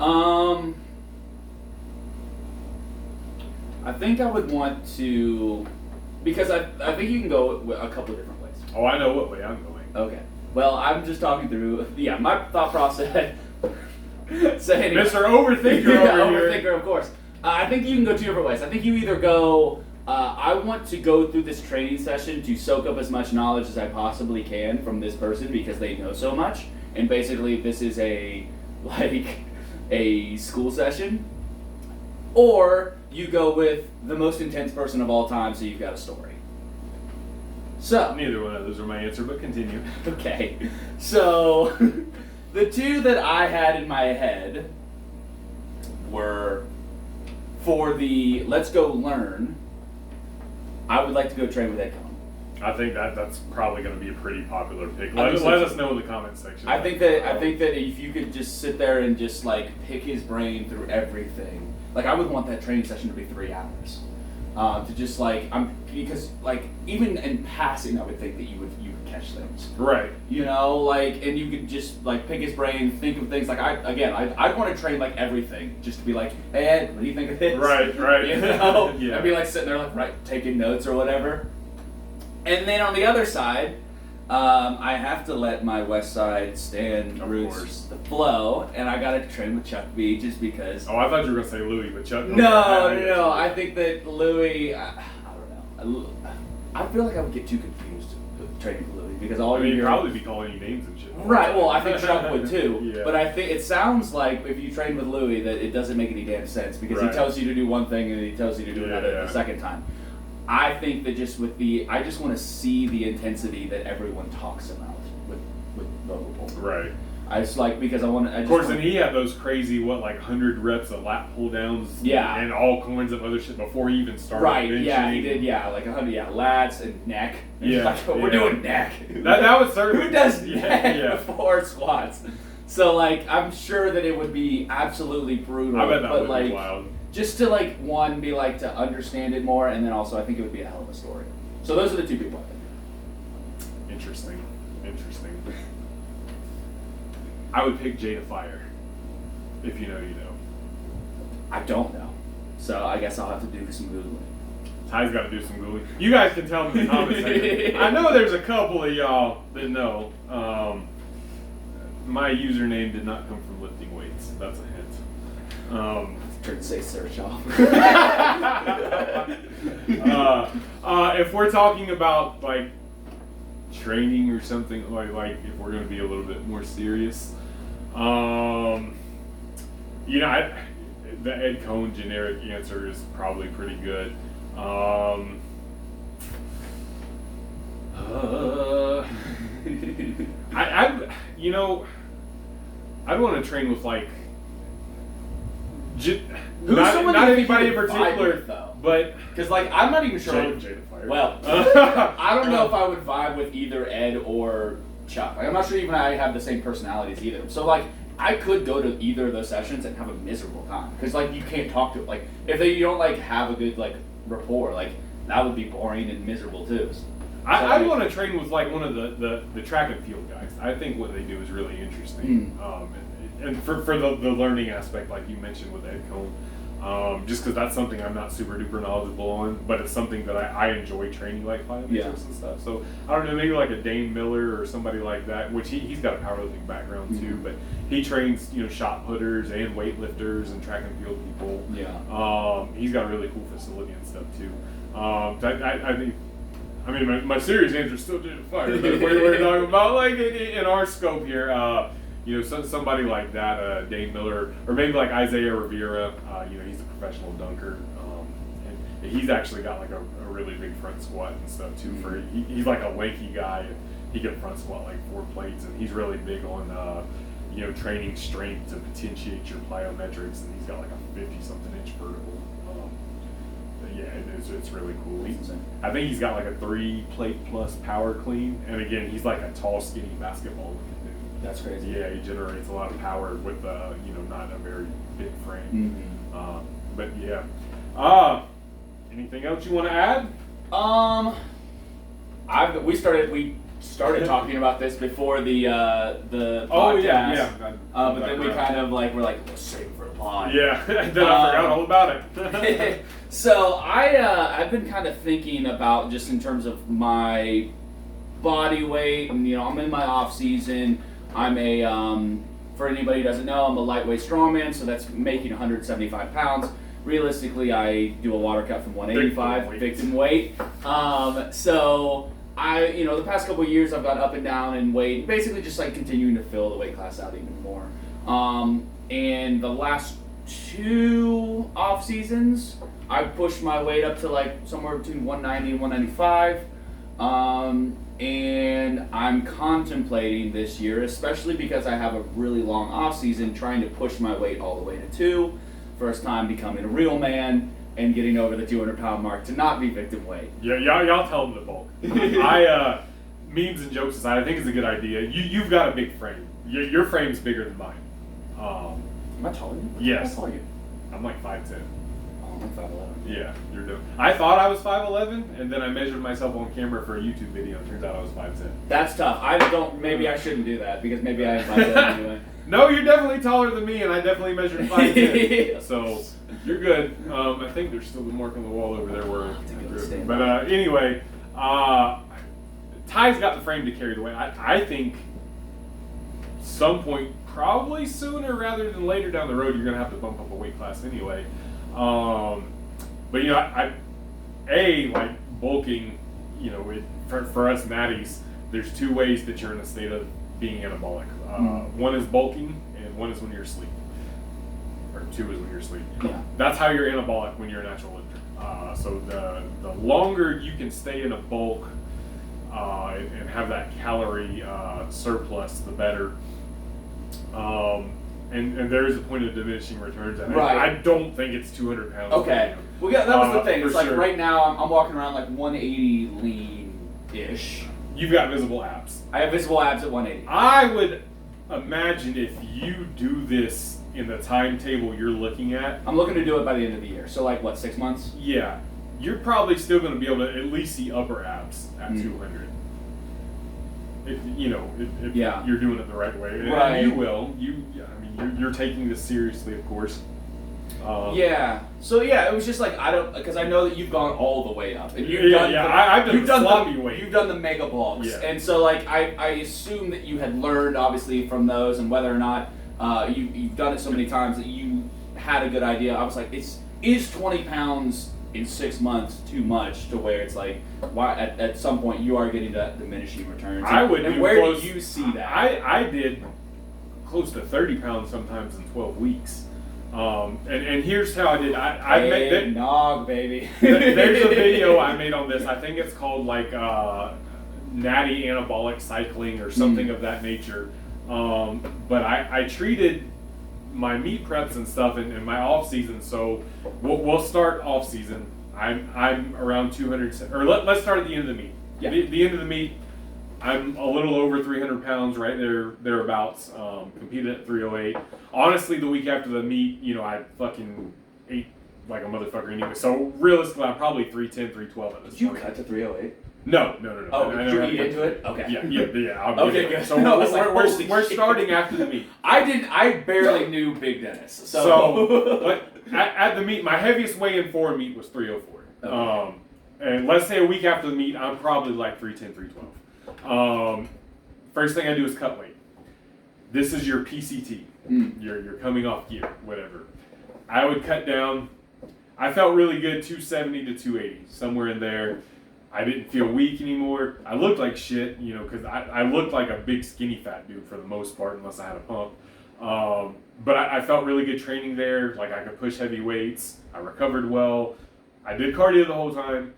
Oh man. I think I would want to, because I think you can go a couple of different ways. Oh, I know what way I'm going. Okay. Well, I'm just talking through. Yeah, my thought process. So anyway, Mr. Overthinker over here. Overthinker, of course. I think you can go 2 different ways. I think you either go, I want to go through this training session to soak up as much knowledge as I possibly can from this person because they know so much, and basically this is a school session. Or you go with the most intense person of all time, so you've got a story. So Neither one of those are my answer, but continue. okay, so the 2 that I had in my head were for the let's go learn. I would like to go train with Ed Cohn. I think that's probably going to be a pretty popular pick. Let us know in the comments section. I think that if you could just sit there and just like pick his brain through everything, like I would want that training session to be 3 hours. To just like because like even in passing, I would think that you would catch things. Right. You know, like, and you could just like pick his brain, think of things like I'd want to train like everything, just to be like, hey Ed, what do you think of this? Right. You know, Yeah. I'd be like sitting there like taking notes or whatever. And then on the other side, I have to let my West Side stand Of roots course. flow, and I got to train with Chuck B just because. Oh, I thought you were going to say Louis, but Chuck. No. I think that Louis. I don't know. I feel like I would get too confused training with Louis because all He'd you hear. probably be calling you names and shit. Right. Well, I think Chuck would too. Yeah. But I think it sounds like if you train with Louis that it doesn't make any damn sense because Right. he tells you to do one thing and he tells you to do another Yeah. the second time. I think that just I just want to see the intensity that everyone talks about with Logan Paul. Right. I just like because I want to. Of course, and he had those crazy 100 reps of lat pull downs. Yeah. And all kinds of other shit before he even started. Right, benching. yeah, he did, yeah, like 100, lats and neck. And Yeah, like, we're yeah. doing neck. That would certainly. Who does Yeah, neck yeah. before squats? So like, I'm sure that it would be absolutely brutal. I bet that but would like, be wild. just to like one be like to understand it more, and then also I think it would be a hell of a story. So those are the 2 people I think. Interesting. I would pick Jada Fire. If you know, you know. I don't know. So I guess I'll have to do some Googling. Ty's got to do some Googling. You guys can tell me in the comments section. I know there's a couple of y'all that know. My username did not come from lifting weights. That's a hint. Turn to say search off. If we're talking about like training or something, like if we're going to be a little bit more serious, the Ed Coan generic answer is probably pretty good. I'd want to train with like not anybody in particular, though? but because like I'm not even sure. Jada Fire. Well, I don't know if I would vibe with either Ed or Chuck. Like I'm not sure even I have the same personalities either. So like I could go to either of those sessions and have a miserable time because like you can't talk to like if you don't like have a good like rapport, like that would be boring and miserable too. I'd want to train with like one of the track and field guys. I think what they do is really interesting, and for the learning aspect, like you mentioned with Ed Coan, just because that's something I'm not super duper knowledgeable on, but it's something that I enjoy training like plyometrics and stuff. So I don't know, maybe like a Dane Miller or somebody like that, which he's got a powerlifting background too, but he trains shot putters and weightlifters and track and field people. Yeah. He's got a really cool facility and stuff too. I think. I mean, my serious answer is still Jada Fire, but we're talking about like in our scope here. Somebody like that, Dane Miller, or maybe like Isaiah Rivera. He's a professional dunker, and he's actually got like a really big front squat and stuff too. He's like a lanky guy, and he can front squat like 4 plates, and he's really big on training strength to potentiate your plyometrics, and he's got like a 50-something inch vertical. Yeah, it's really cool. I think he's got like a 3-plate plus power clean, and again, he's like a tall, skinny basketball looking dude. That's crazy. Yeah, he generates a lot of power with not a very big frame. But yeah. Anything else you want to add? We started talking about this before the podcast. Oh yeah. But then we kind of like we're like, let's save it for a pod. Yeah, then I forgot all about it. So I've been kind of thinking about just in terms of my body weight. I'm in my off season. I'm for anybody who doesn't know, I'm a lightweight strongman, so that's making 175 pounds. Realistically, I do a water cut from 185 victim weight. So the past couple of years I've gone up and down in weight, basically just like continuing to fill the weight class out even more. And the last 2 off seasons, I pushed my weight up to like somewhere between 190 and 195. And I'm contemplating this year, especially because I have a really long off season, trying to push my weight all the way to 2. First time becoming a real man and getting over the 200-pound mark to not be victim weight. Yeah, y'all tell them to bulk. Memes and jokes aside, I think it's a good idea. You've got a big frame. Your frame's bigger than mine. Am I taller than you? Yes. How tall are you? I'm like 5'10". Oh, I'm 5'11". Yeah, you're doing. I thought I was 5'11", and then I measured myself on camera for a YouTube video, and turns out I was 5'10". That's tough. Maybe I shouldn't do that, because maybe I am 5'10" anyway. No, you're definitely taller than me, and I definitely measured 5'10". So you're good. I think there's still the mark on the wall over there where. But anyway, Ty's got the frame to carry the weight. I think some point, probably sooner rather than later down the road, you're gonna have to bump up a weight class anyway. But like bulking, for us natties, there's 2 ways that you're in a state of being anabolic. One is bulking, and one is when you're asleep. Or 2 is when you're asleep. Yeah. That's how you're anabolic when you're a natural lifter. So the longer you can stay in a bulk and have that calorie surplus, the better. And there is a point of diminishing returns. And right. I don't think it's 200 pounds. Okay. Well, yeah, that was the thing. It's like sure. Right now I'm walking around like 180 lean-ish. You've got visible abs. I have visible abs at 180. I would imagine if you do this in the timetable you're looking at. I'm looking to do it by the end of the year. So like, what, 6 months? Yeah. You're probably still going to be able to at least see upper abs at 200. If you're doing it the right way. Right. And you will. You're taking this seriously, of course. Yeah. So it was just like because I know that you've gone all the way up, and I've done the sloppy weight. You've done the mega bulks, and so like I assume that you had learned obviously from those, and whether or not you've done it so many times that you had a good idea. I was like, is 20 pounds in 6 months too much to where it's like why at some point you are getting that diminishing returns. And where do you see that? I did close to 30 pounds sometimes in 12 weeks. And here's how I did. I made that nog, baby. There's a video I made on this. I think it's called like natty anabolic cycling or something of that nature. But I treated my meat preps and stuff in my off season. So we'll start off season. I'm around 200. Or let's start at the end of the meet. Yeah. The end of the meet. I'm a little over 300 pounds, right thereabouts. Competed at 308. Honestly, the week after the meet, I fucking ate like a motherfucker anyway. So realistically, I'm probably 310, 312 at this point. Did you cut to 308? No. Oh, did you eat into it? Okay. Yeah. Okay, good. So we're starting after the meet. I barely knew Big Dennis. So but at the meet, my heaviest weigh-in for a meet was 304. Okay. And let's say a week after the meet, I'm probably like 310, 312. First thing I do is cut weight. This is your PCT. You're coming off gear, whatever. I would cut down. I felt really good, 270 to 280, somewhere in there. I didn't feel weak anymore. I looked like shit, because I looked like a big skinny fat dude for the most part, unless I had a pump. But I felt really good training there. Like I could push heavy weights. I recovered well. I did cardio the whole time.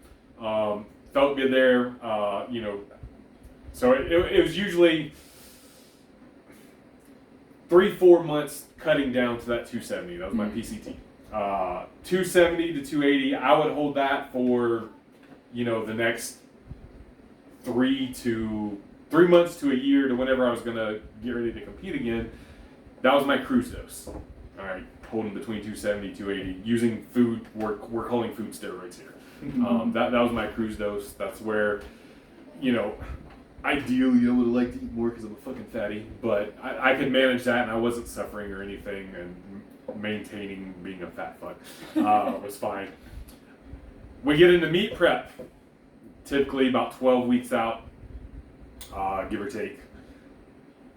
Felt good there. So it was usually 3-4 months cutting down to that 270. That was my PCT. 270 to 280. I would hold that for, the next 3 months to a year to whenever I was gonna get ready to compete again. That was my cruise dose. All right, holding between 270, 280, using food. We're calling food steroids here. That was my cruise dose. That's where, ideally I would have liked to eat more because I'm a fucking fatty, but I could manage that and I wasn't suffering or anything, and maintaining being a fat fuck was fine. We get into meat prep, typically about 12 weeks out, give or take.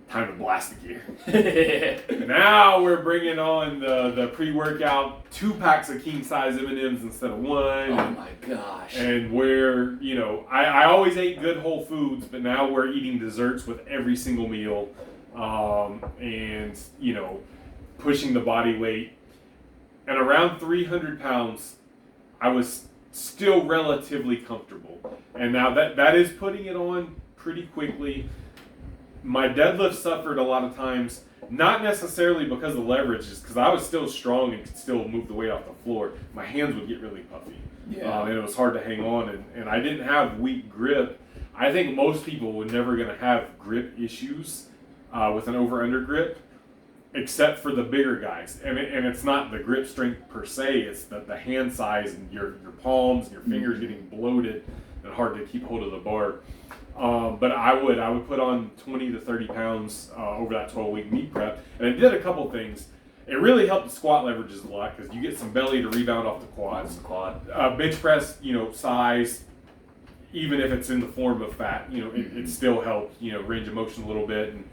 Time to blast the gear. Now we're bringing on the pre-workout 2 packs of king size M&Ms instead of 1. Oh my gosh. And we're, I always ate good whole foods, but now we're eating desserts with every single meal, and pushing the body weight. And around 300 pounds, I was still relatively comfortable. And now that is putting it on pretty quickly. My deadlift suffered a lot of times, not necessarily because of leverage, just because I was still strong and could still move the weight off the floor. My hands would get really puffy. And it was hard to hang on, and I didn't have weak grip. I think most people were never going to have grip issues with an over-under grip, except for the bigger guys. And it's not the grip strength per se, it's the hand size and your palms and your fingers getting bloated and hard to keep hold of the bar. But I would put on 20 to 30 pounds over that 12-week meet prep, and it did a couple things. It really helped the squat leverages a lot because you get some belly to rebound off the quads. Bench press, size, even if it's in the form of fat, it still helped, range of motion a little bit. And,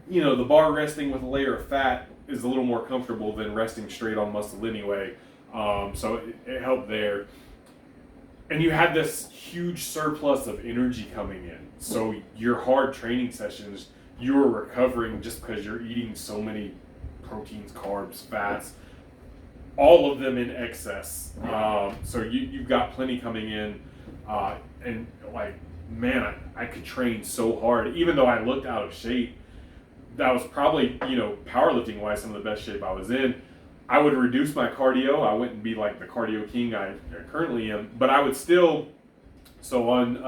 the bar resting with a layer of fat is a little more comfortable than resting straight on muscle anyway. So it helped there. And you had this huge surplus of energy coming in. So your hard training sessions, you were recovering just because you're eating so many proteins, carbs, fats, all of them in excess. So you've got plenty coming in. And like, man, I could train so hard. Even though I looked out of shape, that was probably, powerlifting wise, some of the best shape I was in. I would reduce my cardio. I wouldn't be like the cardio king I currently am, but I would still, so on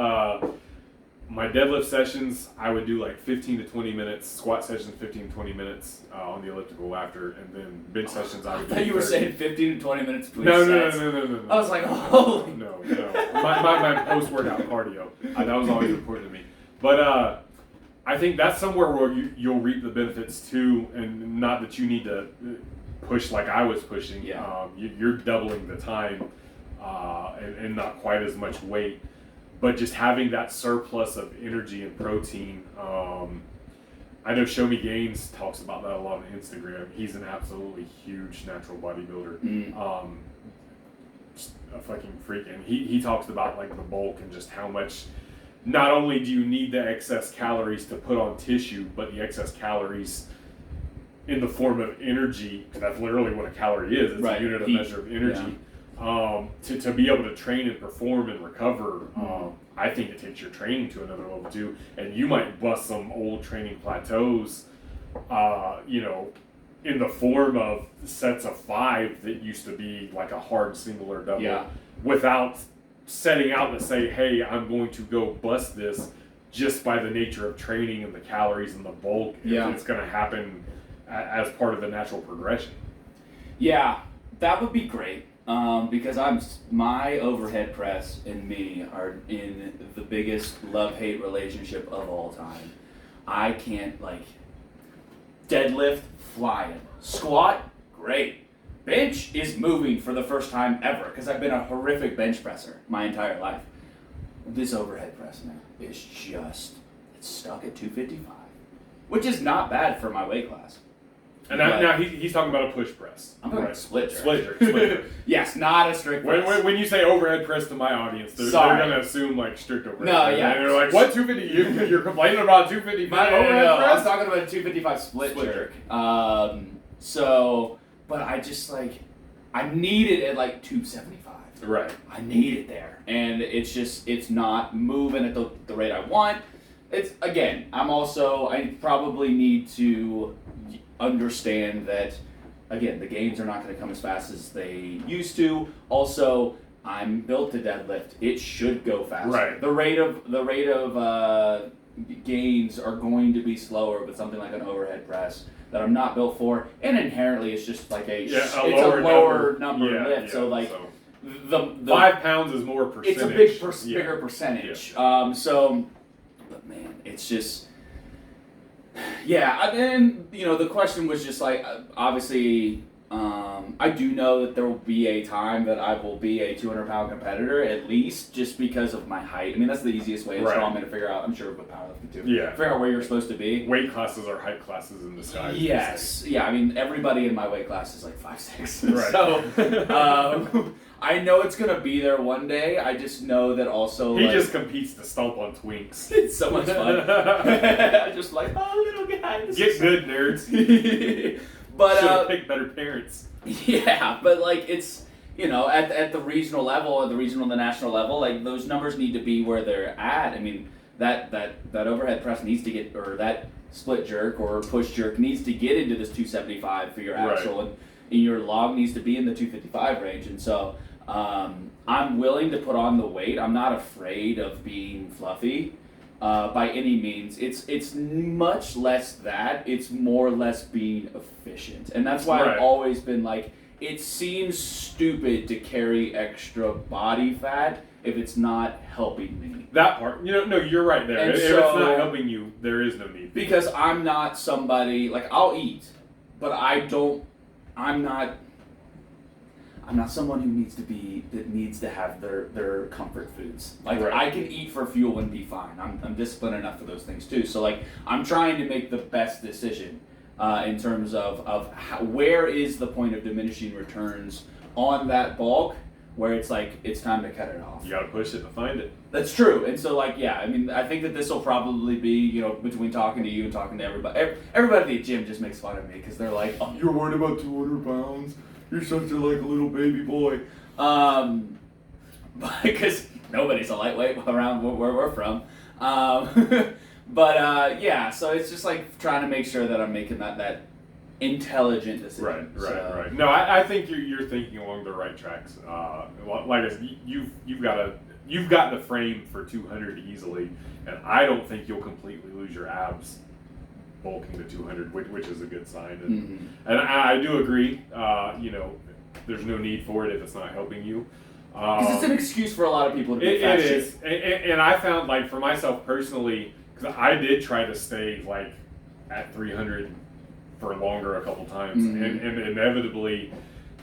my deadlift sessions, I would do like 15 to 20 minutes, squat sessions 15 to 20 minutes on the elliptical after, and then bench sessions I would do. I thought you were saying 15 to 20 minutes between sets. No. I was like, holy. No. My post-workout cardio. That was always important to me. But I think that's somewhere where you'll reap the benefits too, and not that you need to push like I was pushing, Yeah. you're doubling the time and not quite as much weight. But just having that surplus of energy and protein, I know Show Me Gains talks about that a lot on Instagram. He's an absolutely huge natural bodybuilder. Just a fucking freak. And he talks about like the bulk and just how much, not only do you need the excess calories to put on tissue, but the excess calories in the form of energy, because that's literally what a calorie is. It's Right. a unit of measure of energy. To be able to train and perform and recover, I think it takes your training to another level too. And you might bust some old training plateaus, in the form of sets of 5 that used to be like a hard single or double, without setting out to say, hey, I'm going to go bust this just by the nature of training and the calories and the bulk. It's going to happen as part of the natural progression. Yeah, that would be great. Because my overhead press and me are in the biggest love-hate relationship of all time. I can't, deadlift, flying. Squat, great. Bench is moving for the first time ever, because I've been a horrific bench presser my entire life. This overhead press, man, is it's stuck at 255, which is not bad for my weight class. And now he's talking about a push press. I'm talking about split jerk. Split jerk. Yes, not a strict press. When you say overhead press to my audience, they're going to assume like strict overhead. No, yeah. And they're like, what 250? You're complaining about 255 overhead press? I'm talking about a 255 split jerk. But I just I need it at 275. Right. I need it there. And it's not moving at the rate I want. I probably need to understand that, again, the gains are not going to come as fast as they used to. Also, I'm built to deadlift. It should go faster. Right. The rate of gains are going to be slower with something like an overhead press that I'm not built for, and inherently it's just it's a lower number lift. So the 5 pounds is more percentage. It's a bigger percentage. Yeah. But man, it's just. Yeah, and the question was just obviously, I do know that there will be a time that I will be a 200-pound competitor, at least, just because of my height. I mean, that's the easiest way in strongman to figure out. I'm sure with powerlifting too. Yeah. Figure out where you're supposed to be. Weight classes are height classes in disguise. Yes. Yeah, I mean, everybody in my weight class is 5'6". Right. So, I know it's going to be there one day. I just know that also, he just competes to stomp on twinks. It's so much fun. Just little guys. Get good, nerds. But should've picked better parents. Yeah, but it's at the regional level, at the regional and the national level, those numbers need to be where they're at. I mean, that overhead press needs to get, or that split jerk or push jerk needs to get into this 275 for your axle, and your log needs to be in the 255 range. And so I'm willing to put on the weight. I'm not afraid of being fluffy. By any means, it's much less that, it's more or less being efficient, and that's why I've always been it seems stupid to carry extra body fat if it's not helping me. That part, no, you're right there. If it's not helping you, there is no need. Because I'm not somebody I'll eat, but I'm not someone who needs to have their comfort foods. I can eat for fuel and be fine. I'm disciplined enough for those things too. So I'm trying to make the best decision in terms of where is the point of diminishing returns on that bulk, where it's it's time to cut it off. You gotta push it to find it. That's true. And so I mean, I think that this will probably be, between talking to you and talking to everybody. Everybody at the gym just makes fun of me because they're like, oh, you're worried about 200 pounds? You're such a little baby boy. Because nobody's a lightweight around where we're from. Yeah, so it's just trying to make sure that I'm making that intelligent decision. Right. No, I think you're thinking along the right tracks. Like I said, you've got the frame for 200 easily, and I don't think you'll completely lose your abs bulking to 200, which is a good sign. And I do agree. There's no need for it if it's not helping you. Because it's an excuse for a lot of people to be fat. It is, and I found for myself personally, because I did try to stay at 300 for longer a couple times, and inevitably,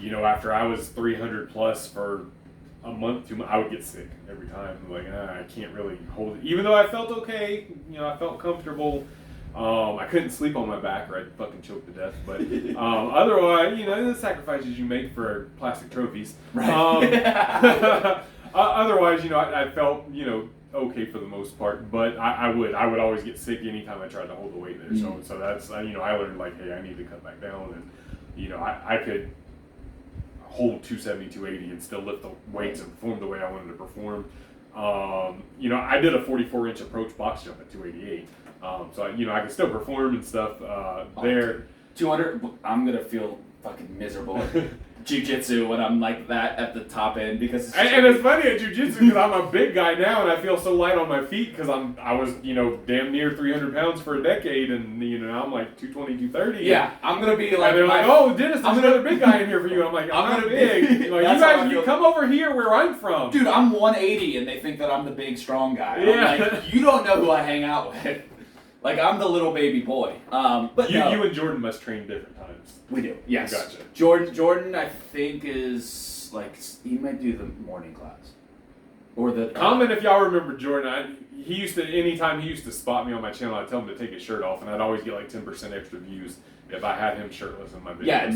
after I was 300 plus for a month, 2 months, I would get sick every time. Like, I can't really hold it. Even though I felt okay, I felt comfortable. I couldn't sleep on my back or I'd fucking choke to death. But otherwise, the sacrifices you make for plastic trophies. Right. Otherwise, I felt, okay for the most part. But I would always get sick anytime I tried to hold the weight there. So that's, I learned, like, hey, I need to cut back down. And, I could hold 270, 280 and still lift the weights and perform the way I wanted to perform. I did a 44-inch approach box jump at 288. So I can still perform and stuff there. 200, I'm gonna feel fucking miserable at jiu-jitsu when I'm like that at the top end because it's and it's funny at jiu-jitsu because I'm a big guy now and I feel so light on my feet because I was damn near 300 pounds for a decade and now I'm like 220, 230. Yeah, I'm gonna be like, and they're like, oh, Dennis, there's another big guy in here for you. I'm like, I'm not big. Like, you guys, you come over here where I'm from. Dude, I'm 180 and they think that I'm the big strong guy. Yeah. I'm like, you don't know who I hang out with. Like, I'm the little baby boy. But you no. and Jordan must train different times. We do, yes. Gotcha. Jordan, I think, is, like, he might do the morning class. Or the... Comment if y'all remember Jordan. Anytime he used to spot me on my channel, I'd tell him to take his shirt off, and I'd always get, like, 10% extra views if I had him shirtless in my videos. Yeah,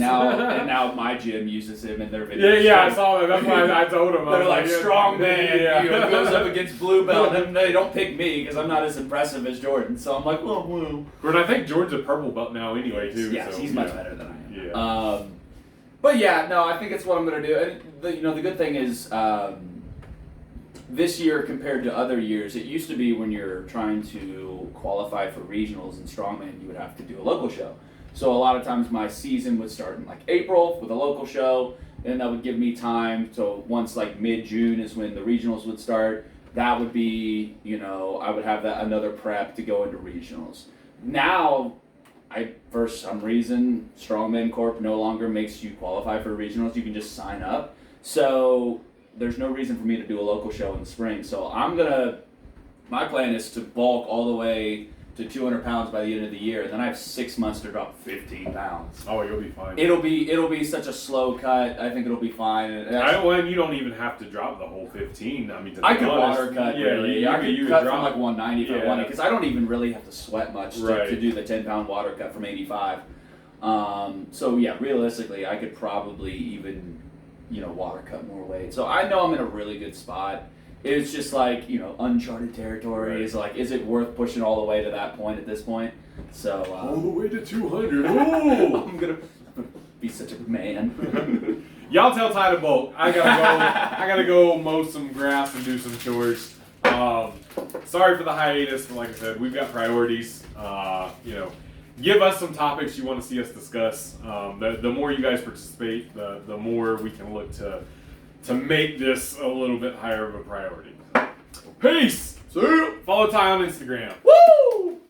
now my gym uses him in their videos. Yeah, I saw that. That's why I told him. They're like, strong man, yeah. Goes up against blue belt, and they don't pick me because I'm not as impressive as Jordan. So I'm like, well. But I think Jordan's a purple belt now anyway, too. Yes, so, he's much better than I am. Yeah. But yeah, no, I think it's what I'm going to do. And the good thing is, this year compared to other years, it used to be when you're trying to qualify for regionals in strongman, you would have to do a local show. So a lot of times my season would start in like April with a local show, and that would give me time. So once like mid-June is when the regionals would start. That would be, I would have that another prep to go into regionals. Now, for some reason, Strongman Corp no longer makes you qualify for regionals. You can just sign up. So there's no reason for me to do a local show in the spring. So my plan is to bulk all the way to 200 pounds by the end of the year, and then I have 6 months to drop 15 pounds. Oh, you'll be fine. It'll be such a slow cut. I think it'll be fine. And you don't even have to drop the whole 15. I mean, I could water cut. Yeah, really. I could cut from like 190 if I wanted, because I don't even really have to sweat much to do the 10-pound water cut from 85. So yeah, realistically, I could probably even water cut more weight. So I know I'm in a really good spot. It's just like, uncharted territory. Is like, is it worth pushing all the way to that point at this point? So all the way to 200. Ooh! I'm gonna be such a man. Y'all tell Ty to bulk. I gotta go mow some grass and do some chores. Sorry for the hiatus, but like I said, we've got priorities. Give us some topics you want to see us discuss. The more you guys participate, the more we can look to make this a little bit higher of a priority. Peace! See ya! Follow Ty on Instagram. Woo!